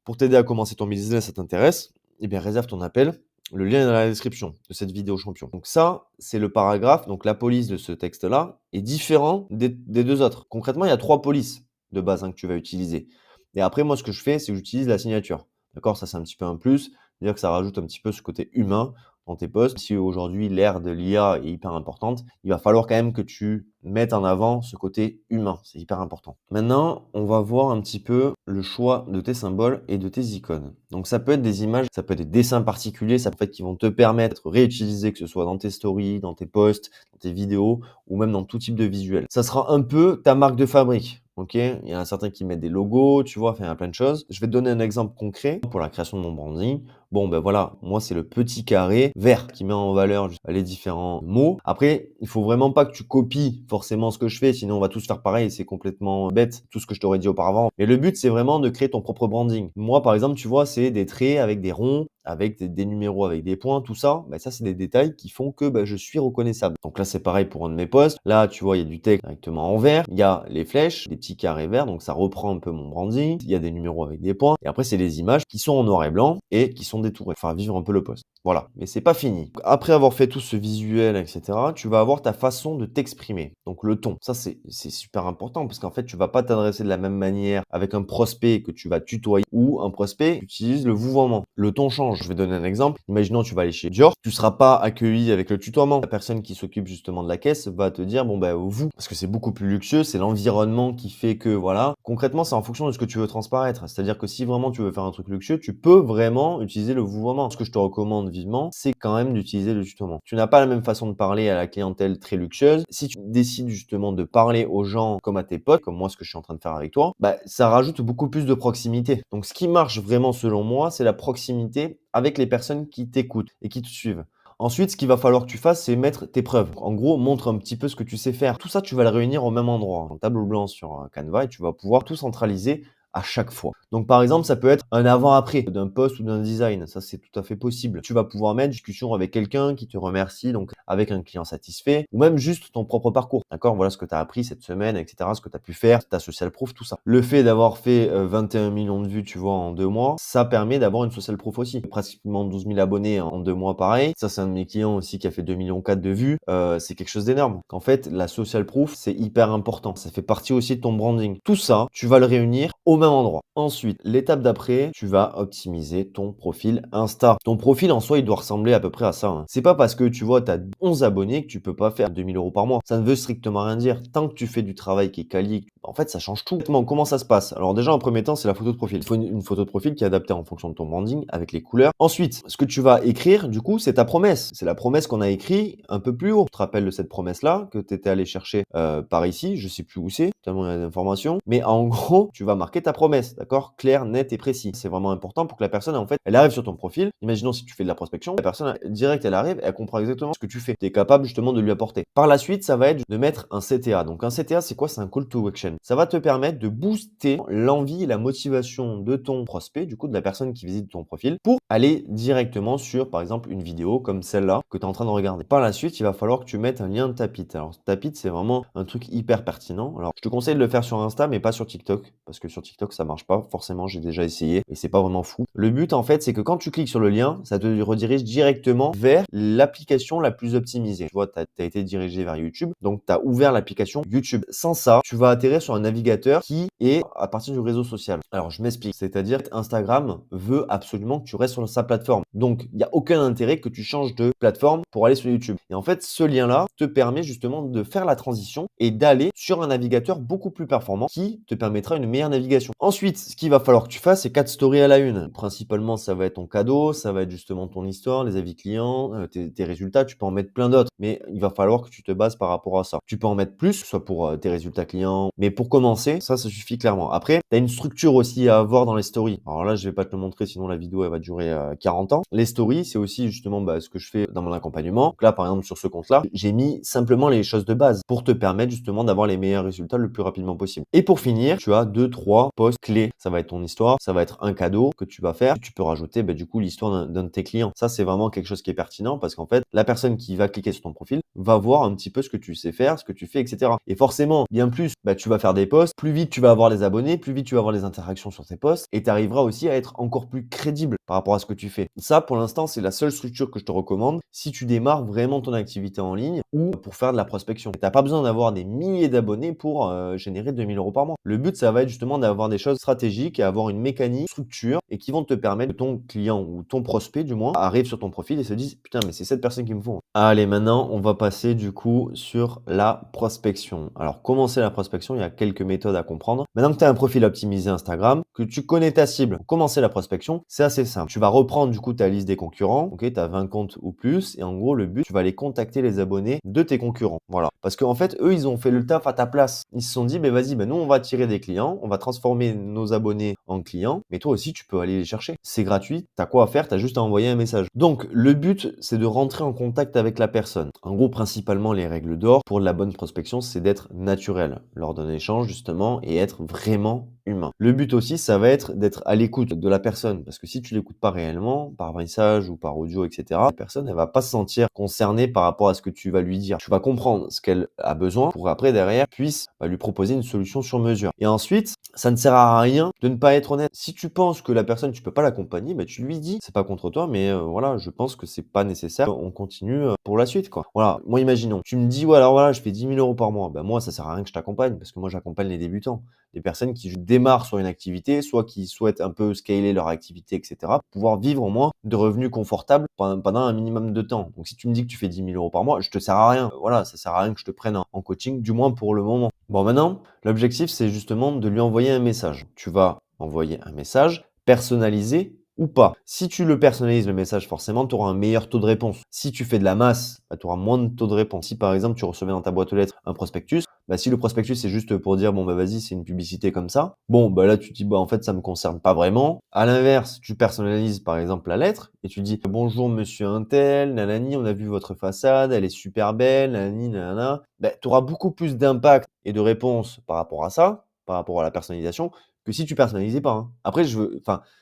pour t'aider à commencer ton business, ça t'intéresse? Eh bien, réserve ton appel. Le lien est dans la description de cette vidéo champion. Donc ça, c'est le paragraphe. Donc la police de ce texte-là est différent des 2 autres. Concrètement, il y a 3 polices de base que tu vas utiliser. Et après, moi, ce que je fais, c'est que j'utilise la signature. D'accord? Ça, c'est un petit peu un plus. C'est-à-dire que ça rajoute un petit peu ce côté humain dans tes posts. Si aujourd'hui l'ère de l'IA est hyper importante, il va falloir quand même que tu mettes en avant ce côté humain. C'est hyper important. Maintenant, on va voir un petit peu le choix de tes symboles et de tes icônes. Donc ça peut être des images, ça peut être des dessins particuliers, ça peut être qui vont te permettre d'être réutilisés, que ce soit dans tes stories, dans tes posts, dans tes vidéos ou même dans tout type de visuel. Ça sera un peu ta marque de fabrique. OK? Il y en a certains qui mettent des logos, tu vois? Enfin, il y a plein de choses. Je vais te donner un exemple concret pour la création de mon branding. Bon, ben voilà, moi, c'est le petit carré vert qui met en valeur juste les différents mots. Après, il faut vraiment pas que tu copies forcément ce que je fais, sinon on va tous faire pareil et c'est complètement bête, tout ce que je t'aurais dit auparavant. Mais le but, c'est vraiment de créer ton propre branding. Moi, par exemple, tu vois, c'est des traits avec des ronds, avec des numéros, avec des points, tout ça. Ben, ça, c'est des détails qui font que ben, je suis reconnaissable. Donc là, c'est pareil pour un de mes posts. Là, tu vois, il y a du texte directement en vert. Il y a les flèches, des petits carrés verts, donc ça reprend un peu mon branding. Il y a des numéros avec des points. Et après, c'est les images qui sont en noir et blanc et qui sont détourées. Enfin, vivre un peu le post. Voilà. Mais c'est pas fini. Après avoir fait tout ce visuel, etc., tu vas avoir ta façon de t'exprimer. Donc le ton. Ça, c'est super important parce qu'en fait, tu vas pas t'adresser de la même manière avec un prospect que tu vas tutoyer ou un prospect qui utilise le vouvoiement. Le ton change. Je vais donner un exemple. Imaginons, tu vas aller chez Dior. Tu seras pas accueilli avec le tutoiement. La personne qui s'occupe justement de la caisse va te dire, bon, ben, vous. Parce que c'est beaucoup plus luxueux. C'est l'environnement qui fait que, voilà. Concrètement, c'est en fonction de ce que tu veux transparaître. C'est-à-dire que si vraiment tu veux faire un truc luxueux, tu peux vraiment utiliser le vouvoiement. Ce que je te recommande vivement, c'est quand même d'utiliser le tutoiement. Tu n'as pas la même façon de parler à la clientèle très luxueuse. Si tu décides justement de parler aux gens comme à tes potes, comme moi ce que je suis en train de faire avec toi, bah, ça rajoute beaucoup plus de proximité. Donc ce qui marche vraiment selon moi, c'est la proximité avec les personnes qui t'écoutent et qui te suivent. Ensuite, ce qu'il va falloir que tu fasses, c'est mettre tes preuves. En gros, montre un petit peu ce que tu sais faire. Tout ça, tu vas le réunir au même endroit, en tableau blanc sur Canva, et tu vas pouvoir tout centraliser à chaque fois. Donc, par exemple, ça peut être un avant-après d'un post ou d'un design. Ça, c'est tout à fait possible. Tu vas pouvoir mettre discussion avec quelqu'un qui te remercie, donc avec un client satisfait, ou même juste ton propre parcours. D'accord? Voilà ce que tu as appris cette semaine, etc., ce que tu as pu faire, ta social proof, tout ça. Le fait d'avoir fait 21 millions de vues, tu vois, en 2 mois, ça permet d'avoir une social proof aussi. Pratiquement 12 000 abonnés en 2 mois, pareil. Ça, c'est un de mes clients aussi qui a fait 2,4 millions de vues. C'est quelque chose d'énorme. En fait, la social proof, c'est hyper important. Ça fait partie aussi de ton branding. Tout ça, tu vas le réunir au même endroit. Ensuite, l'étape d'après, tu vas optimiser ton profil Insta. Ton profil en soi, il doit ressembler à peu près à ça, hein. C'est pas parce que tu vois, tu as 11 abonnés que tu peux pas faire 2 000 € par mois. Ça ne veut strictement rien dire. Tant que tu fais du travail qui est quali, en fait, ça change tout. Comment ça se passe? Alors déjà, en premier temps, c'est la photo de profil. Il faut une photo de profil qui est adaptée en fonction de ton branding avec les couleurs. Ensuite, ce que tu vas écrire, du coup, c'est ta promesse. C'est la promesse qu'on a écrite un peu plus haut. Tu te rappelles de cette promesse-là que tu étais allé chercher par ici. Je sais plus où c'est, tellement il y a d'informations. Mais en gros, tu vas marquer ta promesse, d'accord? Clair, net et précis. C'est vraiment important pour que la personne, en fait, elle arrive sur ton profil. Imaginons si tu fais de la prospection, la personne, direct, elle arrive, elle comprend exactement ce que tu fais. Tu es capable justement de lui apporter. Par la suite, ça va être de mettre un CTA. Donc un CTA, c'est quoi? C'est un call to action. Ça va te permettre de booster l'envie et la motivation de ton prospect, du coup de la personne qui visite ton profil, pour aller directement sur, par exemple, une vidéo comme celle-là que tu es en train de regarder. Par la suite, il va falloir que tu mettes un lien de Tapit. Alors Tapit, c'est vraiment un truc hyper pertinent. Alors je te conseille de le faire sur Insta, mais pas sur TikTok, parce que sur TikTok, ça marche pas. Forcément, j'ai déjà essayé et c'est pas vraiment fou. Le but, en fait, c'est que quand tu cliques sur le lien, ça te redirige directement vers l'application la plus optimisée. Tu vois, tu as été dirigé vers YouTube, donc tu as ouvert l'application YouTube. Sans ça, tu vas atterrir sur un navigateur qui est à partir du réseau social. Alors, je m'explique. C'est-à-dire que Instagram veut absolument que tu restes sur sa plateforme. Donc, il n'y a aucun intérêt que tu changes de plateforme pour aller sur YouTube. Et en fait, ce lien-là te permet justement de faire la transition et d'aller sur un navigateur beaucoup plus performant qui te permettra une meilleure navigation. Ensuite, ce qu'il va falloir que tu fasses, c'est 4 stories à la une. Principalement, ça va être ton cadeau, ça va être justement ton histoire, les avis clients, tes résultats. Tu peux en mettre plein d'autres, mais il va falloir que tu te bases par rapport à ça. Tu peux en mettre plus, soit pour tes résultats clients, mais pour commencer, ça suffit clairement. Après, tu as une structure aussi à avoir dans les stories. Alors là, je vais pas te le montrer, sinon la vidéo, elle va durer 40 ans. Les stories, c'est aussi justement ce que je fais dans mon accompagnement. Donc là, par exemple, sur ce compte-là, j'ai mis simplement les choses de base pour te permettre justement d'avoir les meilleurs résultats le plus rapidement possible. Et pour finir, tu as 2-3 posts clés. Ça va être ton histoire, ça va être un cadeau que tu vas faire. Tu peux rajouter du coup l'histoire d'un de tes clients. Ça, c'est vraiment quelque chose qui est pertinent parce qu'en fait, la personne qui va cliquer sur ton profil va voir un petit peu ce que tu sais faire, ce que tu fais, etc. Et forcément, bien plus, tu vas faire des posts, plus vite tu vas avoir les abonnés, plus vite tu vas avoir les interactions sur tes posts et tu arriveras aussi à être encore plus crédible par rapport à ce que tu fais. Ça, pour l'instant, c'est la seule structure que je te recommande si tu démarres vraiment ton activité en ligne ou pour faire de la prospection. Tu n'as pas besoin d'avoir des milliers d'abonnés pour générer 2 000 € par mois. Le but, ça va être justement d'avoir des choses stratégiques et avoir une mécanique, structure et qui vont te permettre que ton client ou ton prospect, du moins, arrive sur ton profil et se dise putain, mais c'est cette personne qu'il me faut. Allez, maintenant, on va passer du coup sur la prospection. Alors, commencer la prospection, il y a quelques méthodes à comprendre. Maintenant que tu as un profil optimisé Instagram, que tu connais ta cible, commencer la prospection, c'est assez simple. simple. Tu vas reprendre du coup ta liste des concurrents, ok, tu as 20 comptes ou plus, et en gros, le but, tu vas aller contacter les abonnés de tes concurrents. Voilà. Parce qu'en fait, eux, ils ont fait le taf à ta place. Ils se sont dit, ben vas-y, ben nous, on va attirer des clients, on va transformer nos abonnés en clients, mais toi aussi, tu peux aller les chercher. C'est gratuit, t'as quoi à faire, t'as juste à envoyer un message. Donc, le but, c'est de rentrer en contact avec la personne. En gros, principalement, les règles d'or pour de la bonne prospection, c'est d'être naturel lors d'un échange, justement, et être vraiment humain. Le but aussi, ça va être d'être à l'écoute de la personne, parce que si tu l'écoutes pas réellement, par message ou par audio, etc., la personne, elle va pas se sentir concernée par rapport à ce que tu vas lui dire. Tu vas comprendre ce qu'elle a besoin pour après, derrière, puisse lui proposer une solution sur mesure. Et ensuite, ça ne sert à rien de ne pas être honnête. Si tu penses que la personne, tu peux pas l'accompagner, bah, tu lui dis, c'est pas contre toi, mais voilà, je pense que c'est pas nécessaire. On continue pour la suite, quoi. Voilà. Moi, imaginons, tu me dis, ouais, alors voilà, je fais 10 000 euros par mois. Ben, moi, ça sert à rien que je t'accompagne, parce que moi, j'accompagne les débutants. Les personnes qui démarrent sur une activité, soit qui souhaitent un peu scaler leur activité, etc., pour pouvoir vivre au moins de revenus confortables pendant un minimum de temps. Donc, si tu me dis que tu fais 10 000 euros par mois, je te sers à rien. Voilà, ça sert à rien que je te prenne en coaching, du moins pour le moment. Bon, maintenant, l'objectif, c'est justement de lui envoyer un message. Tu vas envoyer un message personnalisé ou pas. Si tu le personnalises le message, forcément, tu auras un meilleur taux de réponse. Si tu fais de la masse, bah, tu auras moins de taux de réponse. Si par exemple, tu recevais dans ta boîte aux lettres un prospectus, bah, si le prospectus c'est juste pour dire, bon, bah, vas-y, c'est une publicité comme ça, bon, bah, là, tu te dis, bah, en fait, ça me concerne pas vraiment. À l'inverse, tu personnalises, par exemple, la lettre et tu dis, bonjour, monsieur Untel, nanani, on a vu votre façade, elle est super belle, nanani, nanana. Bah, tu auras beaucoup plus d'impact et de réponse par rapport à ça, par rapport à la personnalisation, que si tu personnalisais pas, hein. Après,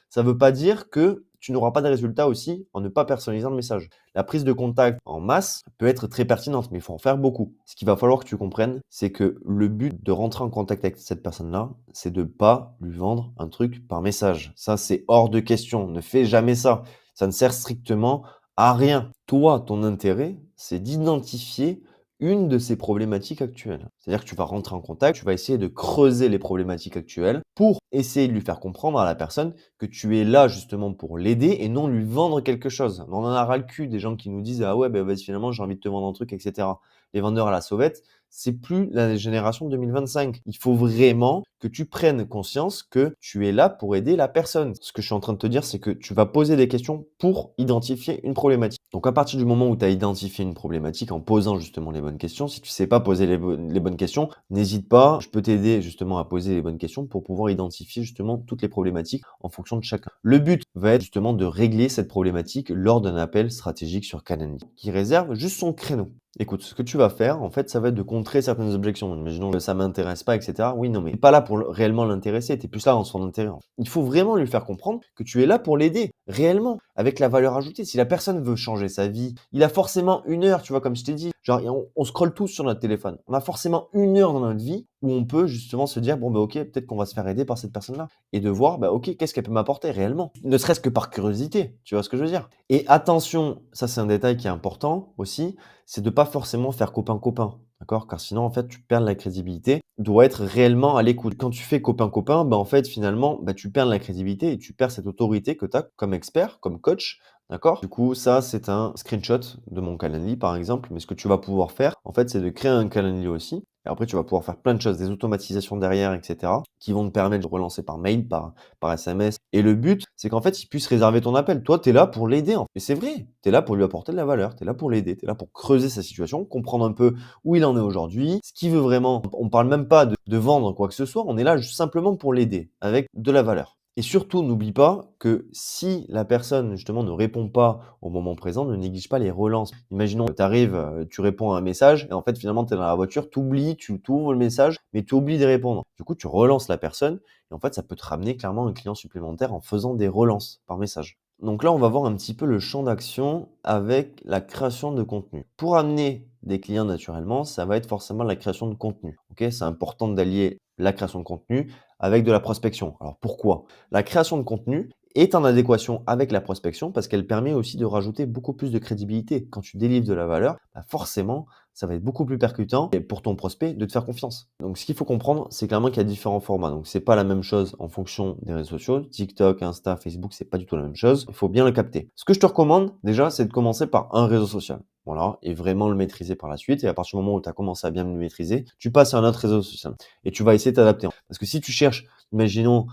ça veut pas dire que tu n'auras pas de résultat aussi en ne pas personnalisant le message. La prise de contact en masse peut être très pertinente, mais il faut en faire beaucoup. Ce qu'il va falloir que tu comprennes, c'est que le but de rentrer en contact avec cette personne-là, c'est de pas lui vendre un truc par message. Ça, c'est hors de question. Ne fais jamais ça. Ça ne sert strictement à rien. Toi, ton intérêt, c'est d'identifier une de ces problématiques actuelles. C'est-à-dire que tu vas rentrer en contact, tu vas essayer de creuser les problématiques actuelles pour essayer de lui faire comprendre à la personne que tu es là justement pour l'aider et non lui vendre quelque chose. On en a ras le cul des gens qui nous disent ah ouais ben vas-y finalement j'ai envie de te vendre un truc, etc. Les vendeurs à la sauvette, c'est plus la génération 2025. Il faut vraiment que tu prennes conscience que tu es là pour aider la personne. Ce que je suis en train de te dire, c'est que tu vas poser des questions pour identifier une problématique. Donc à partir du moment où tu as identifié une problématique en posant justement les bonnes questions, si tu sais pas poser les bonnes questions, n'hésite pas, je peux t'aider justement à poser les bonnes questions pour pouvoir identifier justement toutes les problématiques en fonction de chacun. Le but va être justement de régler cette problématique lors d'un appel stratégique sur Calendly qui réserve juste son créneau. Écoute, ce que tu vas faire, en fait, ça va être de contrer certaines objections. Imaginons que ça m'intéresse pas, etc. Oui, non, mais t'es pas là pour réellement l'intéresser, t'es plus là en son intérêt. Il faut vraiment lui faire comprendre que tu es là pour l'aider, réellement, avec la valeur ajoutée. Si la personne veut changer sa vie, il a forcément une heure, tu vois, comme je t'ai dit. Genre, on scrolle tous sur notre téléphone. On a forcément une heure dans notre vie où on peut justement se dire, bon, bah, ok, peut-être qu'on va se faire aider par cette personne-là. Et de voir, bah, ok, qu'est-ce qu'elle peut m'apporter réellement? Ne serait-ce que par curiosité, tu vois ce que je veux dire? Et attention, ça c'est un détail qui est important aussi, c'est de pas forcément faire copain-copain, d'accord? Car sinon, en fait, tu perds la crédibilité. Dois être réellement à l'écoute. Quand tu fais copain-copain, bah, en fait, finalement, bah, tu perds la crédibilité et tu perds cette autorité que tu as comme expert, comme coach, d'accord? Du coup, ça, c'est un screenshot de mon Calendly, par exemple. Mais ce que tu vas pouvoir faire, en fait, c'est de créer un Calendly aussi. Et après, tu vas pouvoir faire plein de choses, des automatisations derrière, etc., qui vont te permettre de relancer par mail, par SMS. Et le but, c'est qu'en fait, il puisse réserver ton appel. Toi, tu es là pour l'aider. Et c'est vrai, tu es là pour lui apporter de la valeur, tu es là pour l'aider, tu es là pour creuser sa situation, comprendre un peu où il en est aujourd'hui, ce qu'il veut vraiment. On parle même pas de vendre quoi que ce soit, on est là juste simplement pour l'aider, avec de la valeur. Et surtout, n'oublie pas que si la personne, justement, ne répond pas au moment présent, ne néglige pas les relances. Imaginons que tu arrives, tu réponds à un message et en fait, finalement, tu es dans la voiture, tu oublies, tu ouvres le message, mais tu oublies de répondre. Du coup, tu relances la personne et en fait, ça peut te ramener clairement un client supplémentaire en faisant des relances par message. Donc là, on va voir un petit peu le champ d'action avec la création de contenu. Pour amener des clients naturellement, ça va être forcément la création de contenu. Ok, c'est important d'allier la création de contenu avec de la prospection. Alors pourquoi? La création de contenu est en adéquation avec la prospection parce qu'elle permet aussi de rajouter beaucoup plus de crédibilité. Quand tu délivres de la valeur, bah forcément, ça va être beaucoup plus percutant et pour ton prospect de te faire confiance. Donc ce qu'il faut comprendre, c'est clairement qu'il y a différents formats. Donc c'est pas la même chose en fonction des réseaux sociaux. TikTok, Insta, Facebook, c'est pas du tout la même chose. Il faut bien le capter. Ce que je te recommande déjà, c'est de commencer par un réseau social. Voilà, et vraiment le maîtriser par la suite. Et à partir du moment où tu as commencé à bien le maîtriser, tu passes à un autre réseau social et tu vas essayer de t'adapter. Parce que si tu cherches, imaginons,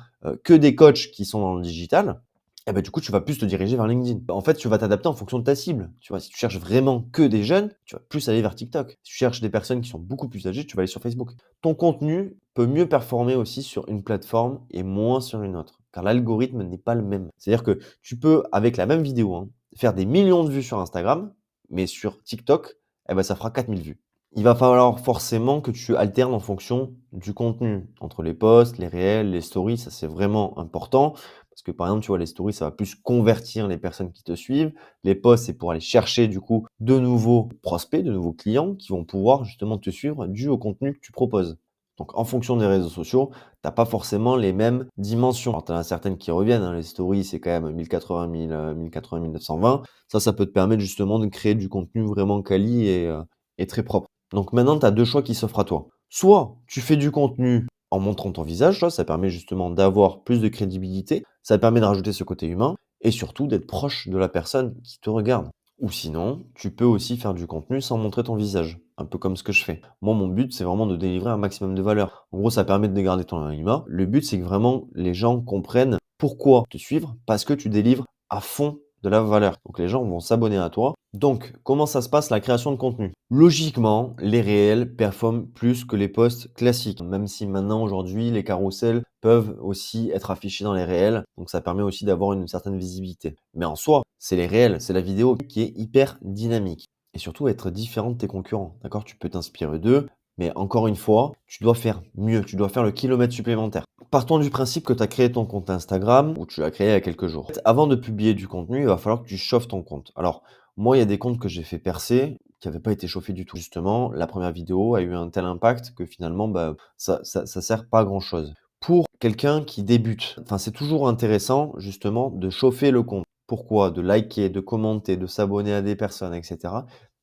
que des coachs qui sont dans le digital, Et bah, du coup, tu vas plus te diriger vers LinkedIn. En fait, tu vas t'adapter en fonction de ta cible. Tu vois, si tu cherches vraiment que des jeunes, tu vas plus aller vers TikTok. Si tu cherches des personnes qui sont beaucoup plus âgées, tu vas aller sur Facebook. Ton contenu peut mieux performer aussi sur une plateforme et moins sur une autre, car l'algorithme n'est pas le même. C'est-à-dire que tu peux, avec la même vidéo, hein, faire des millions de vues sur Instagram, mais sur TikTok, eh ben, ça fera 4000 vues. Il va falloir forcément que tu alternes en fonction du contenu, entre les posts, les réels, les stories, ça c'est vraiment important. Parce que par exemple, tu vois, les stories, ça va plus convertir les personnes qui te suivent. Les posts, c'est pour aller chercher du coup de nouveaux prospects, de nouveaux clients qui vont pouvoir justement te suivre dû au contenu que tu proposes. Donc en fonction des réseaux sociaux, tu n'as pas forcément les mêmes dimensions. Alors tu en as certaines qui reviennent, hein. Les stories, c'est quand même 1080, 1080, 1920. Ça peut te permettre justement de créer du contenu vraiment quali et très propre. Donc maintenant, tu as deux choix qui s'offrent à toi. Soit tu fais du contenu en montrant ton visage, ça permet justement d'avoir plus de crédibilité, ça permet de rajouter ce côté humain et surtout d'être proche de la personne qui te regarde. Ou sinon, tu peux aussi faire du contenu sans montrer ton visage, un peu comme ce que je fais. Moi, mon but, c'est vraiment de délivrer un maximum de valeur. En gros, ça permet de garder ton anonymat. Le but, c'est que vraiment les gens comprennent pourquoi te suivre, parce que tu délivres à fond de la valeur. Donc les gens vont s'abonner à toi. Donc, comment ça se passe la création de contenu? Logiquement, les réels performent plus que les posts classiques, même si maintenant, aujourd'hui, les carousels peuvent aussi être affichés dans les réels, donc ça permet aussi d'avoir une certaine visibilité. Mais en soi, c'est les réels, c'est la vidéo qui est hyper dynamique et surtout être différent de tes concurrents, d'accord? Tu peux t'inspirer d'eux, mais encore une fois, tu dois faire mieux, tu dois faire le kilomètre supplémentaire. Partons du principe que tu as créé ton compte Instagram ou tu l'as créé il y a quelques jours. Avant de publier du contenu, il va falloir que tu chauffes ton compte. Alors, moi, il y a des comptes que j'ai fait percer qui n'avaient pas été chauffés du tout. Justement, la première vidéo a eu un tel impact que finalement, bah, ça sert pas à grand chose. Pour quelqu'un qui débute, enfin, c'est toujours intéressant justement de chauffer le compte. Pourquoi? De liker, de commenter, de s'abonner à des personnes, etc.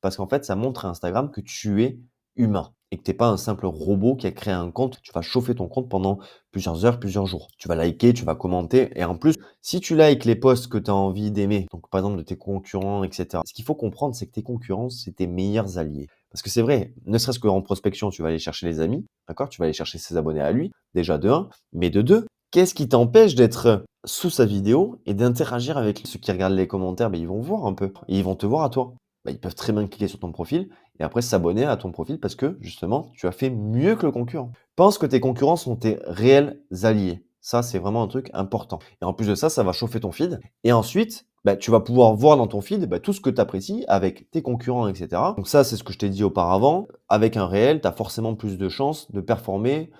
Parce qu'en fait, ça montre à Instagram que tu es humain et que tu n'es pas un simple robot qui a créé un compte. Tu vas chauffer ton compte pendant plusieurs heures, plusieurs jours. Tu vas liker, tu vas commenter et en plus, si tu likes les posts que tu as envie d'aimer, donc par exemple de tes concurrents, etc., ce qu'il faut comprendre, c'est que tes concurrents, c'est tes meilleurs alliés. Parce que c'est vrai, ne serait-ce qu'en prospection, tu vas aller chercher les amis, d'accord? Tu vas aller chercher ses abonnés à lui, déjà de un, mais de deux, qu'est-ce qui t'empêche d'être sous sa vidéo et d'interagir avec ceux qui regardent les commentaires? Ben, ils vont voir un peu et ils vont te voir à toi. Ben, ils peuvent très bien cliquer sur ton profil et après s'abonner à ton profil parce que justement, tu as fait mieux que le concurrent. Pense que tes concurrents sont tes réels alliés. Ça, c'est vraiment un truc important. Et en plus de ça, ça va chauffer ton feed. Et ensuite, bah, tu vas pouvoir voir dans ton feed tout ce que tu apprécies avec tes concurrents, etc. Donc ça, c'est ce que je t'ai dit auparavant. Avec un réel, tu as forcément plus de chances de performer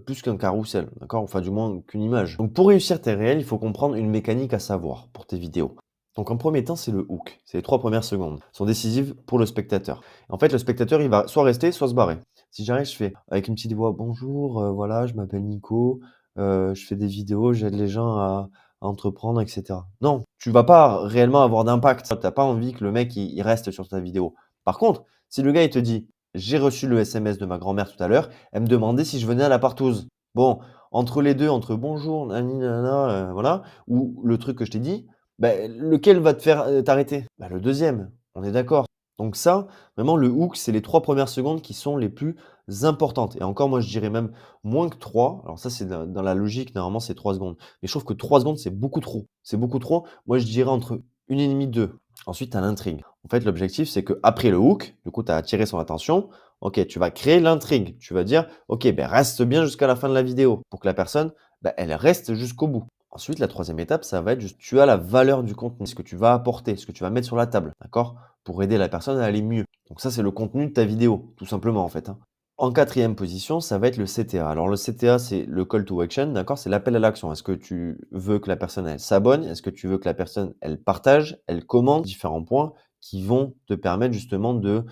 plus qu'un carrousel, d'accord? Enfin, du moins qu'une image. Donc pour réussir tes réels, il faut comprendre une mécanique à savoir pour tes vidéos. Donc en premier temps, c'est le hook. C'est les 3 premières secondes. Elles sont décisives pour le spectateur. En fait, le spectateur, il va soit rester, soit se barrer. Si j'arrive, je fais avec une petite voix: «Bonjour, voilà, je m'appelle Nico, je fais des vidéos, j'aide les gens à entreprendre» et cetera. Non, tu vas pas réellement avoir d'impact. Tu as pas envie que le mec, il reste sur ta vidéo. Par contre, si le gars, il te dit: «J'ai reçu le SMS de ma grand-mère tout à l'heure, elle me demandait si je venais à la partouze». Bon, entre les 2, entre «Bonjour, nani nanana», voilà, ou le truc que je t'ai dit, lequel va te faire, t'arrêter? Bah, le deuxième, on est d'accord. Donc ça, vraiment le hook, c'est les 3 premières secondes qui sont les plus importantes et encore moi je dirais même moins que 3. Alors ça, c'est dans la logique, normalement c'est 3 secondes. Mais je trouve que 3 secondes, c'est beaucoup trop. C'est beaucoup trop. Moi, je dirais entre 1 et demie, 2. Ensuite, tu as l'intrigue. En fait, l'objectif, c'est qu'après le hook, du coup, tu as attiré son attention. OK, tu vas créer l'intrigue. Tu vas dire: «OK, reste bien jusqu'à la fin de la vidéo» pour que la personne, elle reste jusqu'au bout. Ensuite, la troisième étape, ça va être juste, tu as la valeur du contenu, ce que tu vas apporter, ce que tu vas mettre sur la table, d'accord? Pour aider la personne à aller mieux. Donc ça, c'est le contenu de ta vidéo, tout simplement, en fait, hein. En quatrième position, ça va être le CTA. Alors le CTA, c'est le call to action, d'accord? C'est l'appel à l'action. Est-ce que tu veux que la personne, elle s'abonne? Est-ce que tu veux que la personne, elle partage, elle commente? Différents points qui vont te permettre justement de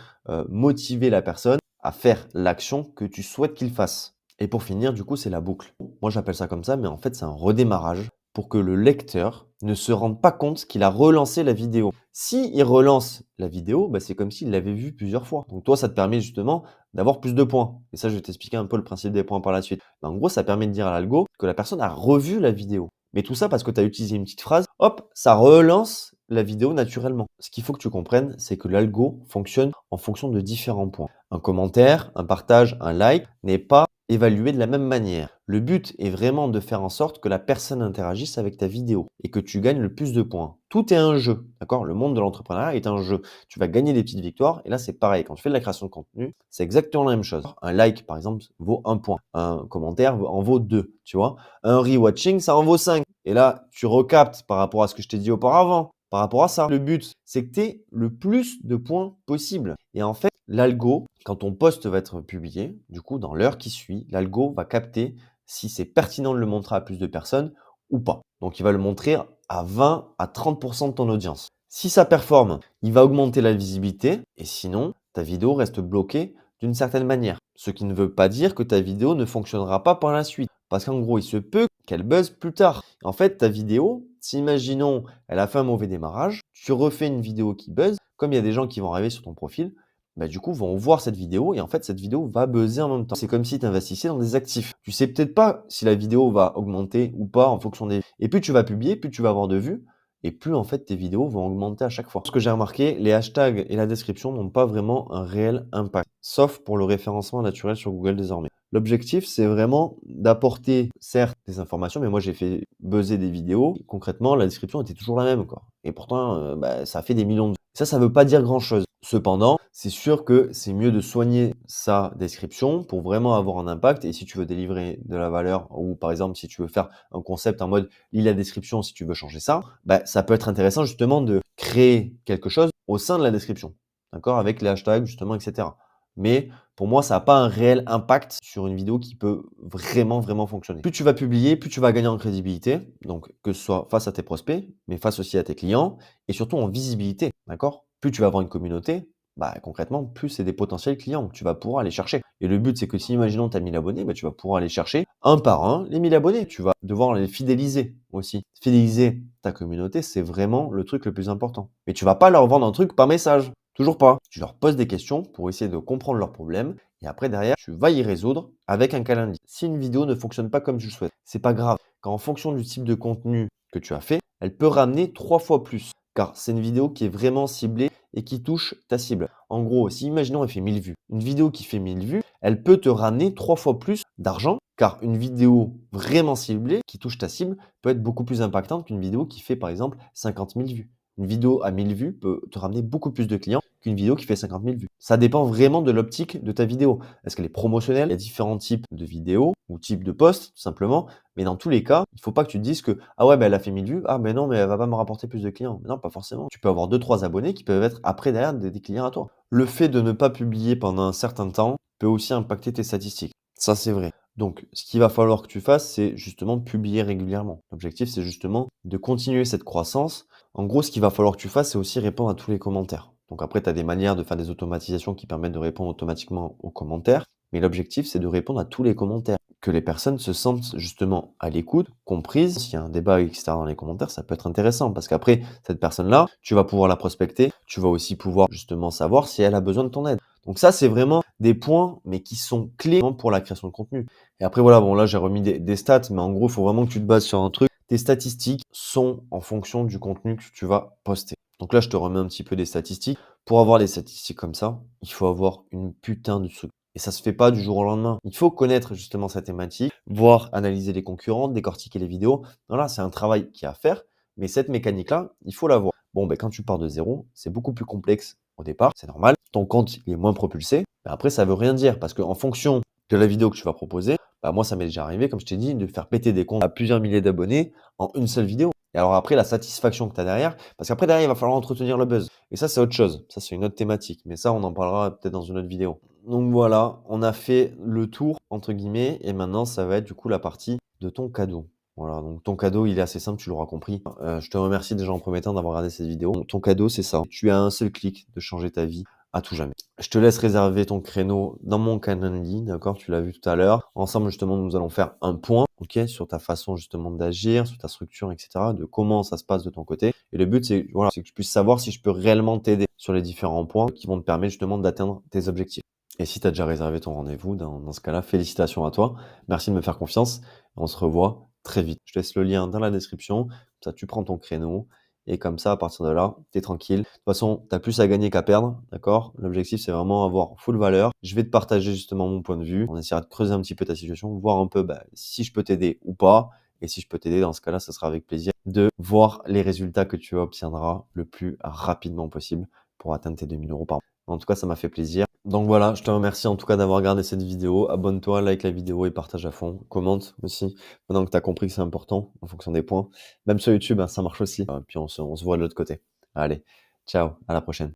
motiver la personne à faire l'action que tu souhaites qu'il fasse. Et pour finir, du coup, c'est la boucle. Moi, j'appelle ça comme ça, mais en fait, c'est un redémarrage pour que le lecteur ne se rende pas compte qu'il a relancé la vidéo. Si il relance la vidéo, c'est comme s'il l'avait vue plusieurs fois. Donc toi, ça te permet justement d'avoir plus de points. Et ça, je vais t'expliquer un peu le principe des points par la suite. En gros, ça permet de dire à l'algo que la personne a revu la vidéo. Mais tout ça parce que tu as utilisé une petite phrase, hop, ça relance la vidéo naturellement. Ce qu'il faut que tu comprennes, c'est que l'algo fonctionne en fonction de différents points. Un commentaire, un partage, un like n'est pas évalué de la même manière. Le but est vraiment de faire en sorte que la personne interagisse avec ta vidéo et que tu gagnes le plus de points. Tout est un jeu, d'accord? Le monde de l'entrepreneuriat est un jeu. Tu vas gagner des petites victoires et là, c'est pareil. Quand tu fais de la création de contenu, c'est exactement la même chose. Un like, par exemple, vaut 1 point. Un commentaire en vaut 2, tu vois? Un rewatching, ça en vaut 5. Et là, tu recaptes par rapport à ce que je t'ai dit auparavant. Par rapport à ça, le but, c'est que tu aies le plus de points possible. Et en fait, l'algo, quand ton post va être publié, du coup, dans l'heure qui suit, l'algo va capter si c'est pertinent de le montrer à plus de personnes ou pas. Donc, il va le montrer à 20 à 30% de ton audience. Si ça performe, il va augmenter la visibilité et sinon, ta vidéo reste bloquée d'une certaine manière. Ce qui ne veut pas dire que ta vidéo ne fonctionnera pas par la suite. Parce qu'en gros, il se peut qu'elle buzz plus tard. En fait, ta vidéo, si imaginons, elle a fait un mauvais démarrage, tu refais une vidéo qui buzz, comme il y a des gens qui vont arriver sur ton profil, bah, du coup, vont voir cette vidéo et en fait, cette vidéo va buzzer en même temps. C'est comme si tu investissais dans des actifs. Tu sais peut-être pas si la vidéo va augmenter ou pas en fonction des... Et plus tu vas publier, plus tu vas avoir de vues et plus en fait tes vidéos vont augmenter à chaque fois. Ce que j'ai remarqué, les hashtags et la description n'ont pas vraiment un réel impact, sauf pour le référencement naturel sur Google désormais. L'objectif, c'est vraiment d'apporter, certes, des informations, mais moi, j'ai fait buzzer des vidéos. Concrètement, la description était toujours la même, quoi. Et pourtant, bah, ça a fait des millions de vues. Ça veut pas dire grand-chose. Cependant, c'est sûr que c'est mieux de soigner sa description pour vraiment avoir un impact. Et si tu veux délivrer de la valeur, ou par exemple, si tu veux faire un concept en mode lis la description si tu veux changer ça, bah, ça peut être intéressant justement de créer quelque chose au sein de la description. D'accord? Avec les hashtags, justement, etc. Mais pour moi, ça n'a pas un réel impact sur une vidéo qui peut vraiment, vraiment fonctionner. Plus tu vas publier, plus tu vas gagner en crédibilité, donc que ce soit face à tes prospects, mais face aussi à tes clients, et surtout en visibilité, d'accord? Plus tu vas avoir une communauté, bah, concrètement, plus c'est des potentiels clients que tu vas pouvoir aller chercher. Et le but, c'est que si, imaginons, tu as 1000 abonnés, bah, tu vas pouvoir aller chercher un par un les 1000 abonnés. Tu vas devoir les fidéliser aussi. Fidéliser ta communauté, c'est vraiment le truc le plus important. Mais tu vas pas leur vendre un truc par message. Toujours pas. Tu leur poses des questions pour essayer de comprendre leurs problèmes et après derrière, tu vas y résoudre avec un calendrier. Si une vidéo ne fonctionne pas comme tu le souhaites, c'est pas grave. Car en fonction du type de contenu que tu as fait, elle peut ramener 3 fois plus. Car c'est une vidéo qui est vraiment ciblée et qui touche ta cible. En gros, si imaginons elle fait 1000 vues, une vidéo qui fait 1000 vues, elle peut te ramener 3 fois plus d'argent car une vidéo vraiment ciblée qui touche ta cible peut être beaucoup plus impactante qu'une vidéo qui fait par exemple 50 000 vues. Une vidéo à 1000 vues peut te ramener beaucoup plus de clients qu'une vidéo qui fait 50 000 vues. Ça dépend vraiment de l'optique de ta vidéo. Est-ce qu'elle est promotionnelle? Il y a différents types de vidéos ou types de posts, tout simplement. Mais dans tous les cas, il ne faut pas que tu te dises que ah ouais, elle a fait 1000 vues, ah mais non, mais elle va pas me rapporter plus de clients. Mais non, pas forcément. Tu peux avoir 2-3 abonnés qui peuvent être après derrière des clients à toi. Le fait de ne pas publier pendant un certain temps peut aussi impacter tes statistiques. Ça, c'est vrai. Donc, ce qu'il va falloir que tu fasses, c'est justement publier régulièrement. L'objectif, c'est justement de continuer cette croissance. En gros, ce qu'il va falloir que tu fasses, c'est aussi répondre à tous les commentaires. Donc après, tu as des manières de faire des automatisations qui permettent de répondre automatiquement aux commentaires. Mais l'objectif, c'est de répondre à tous les commentaires. Que les personnes se sentent justement à l'écoute, comprises. S'il y a un débat, etc. dans les commentaires, ça peut être intéressant. Parce qu'après, cette personne-là, tu vas pouvoir la prospecter. Tu vas aussi pouvoir justement savoir si elle a besoin de ton aide. Donc ça, c'est vraiment des points, mais qui sont clés pour la création de contenu. Et après, voilà, bon là, j'ai remis des stats, mais en gros, il faut vraiment que tu te bases sur un truc. Tes statistiques sont en fonction du contenu que tu vas poster. Donc là, je te remets un petit peu des statistiques. Pour avoir des statistiques comme ça, il faut avoir une putain de truc. Et ça se fait pas du jour au lendemain. Il faut connaître justement sa thématique, voir, analyser les concurrents, décortiquer les vidéos. Voilà, c'est un travail qui est à faire, mais cette mécanique-là, il faut l'avoir. Bon, ben, quand tu pars de zéro, c'est beaucoup plus complexe au départ, c'est normal. Ton compte, il est moins propulsé. Mais après, ça veut rien dire parce qu'en fonction de la vidéo que tu vas proposer, bah, moi, ça m'est déjà arrivé, comme je t'ai dit, de faire péter des comptes à plusieurs milliers d'abonnés en une seule vidéo. Et alors après, la satisfaction que tu as derrière, parce qu'après, derrière, il va falloir entretenir le buzz. Et ça, c'est autre chose. Ça, c'est une autre thématique. Mais ça, on en parlera peut-être dans une autre vidéo. Donc voilà, on a fait le tour, entre guillemets, et maintenant, ça va être du coup la partie de ton cadeau. Voilà, donc ton cadeau, il est assez simple, tu l'auras compris. Je te remercie déjà en premier temps d'avoir regardé cette vidéo. Ton cadeau, c'est ça. Tu as un seul clic de changer ta vie à tout jamais. Je te laisse réserver ton créneau dans mon Calendly, d'accord? Tu l'as vu tout à l'heure. Ensemble, justement, nous allons faire un point, ok, sur ta façon justement d'agir, sur ta structure, etc., de comment ça se passe de ton côté. Et le but, c'est voilà, c'est que je puisse savoir si je peux réellement t'aider sur les différents points qui vont te permettre justement d'atteindre tes objectifs. Et si tu as déjà réservé ton rendez-vous, dans ce cas-là, félicitations à toi. Merci de me faire confiance. On se revoit très vite. Je te laisse le lien dans la description. Comme ça, tu prends ton créneau et comme ça, à partir de là, tu es tranquille. De toute façon, tu as plus à gagner qu'à perdre, d'accord? L'objectif, c'est vraiment avoir full valeur. Je vais te partager justement mon point de vue. On essaiera de creuser un petit peu ta situation, voir un peu, bah, si je peux t'aider ou pas. Et si je peux t'aider, dans ce cas-là, ça sera avec plaisir de voir les résultats que tu obtiendras le plus rapidement possible pour atteindre tes 2 000 € par mois. En tout cas, ça m'a fait plaisir. Donc voilà, je te remercie en tout cas d'avoir regardé cette vidéo. Abonne-toi, like la vidéo et partage à fond. Commente aussi, maintenant que tu as compris que c'est important en fonction des points. Même sur YouTube, hein, ça marche aussi. Puis on se voit de l'autre côté. Allez, ciao, à la prochaine.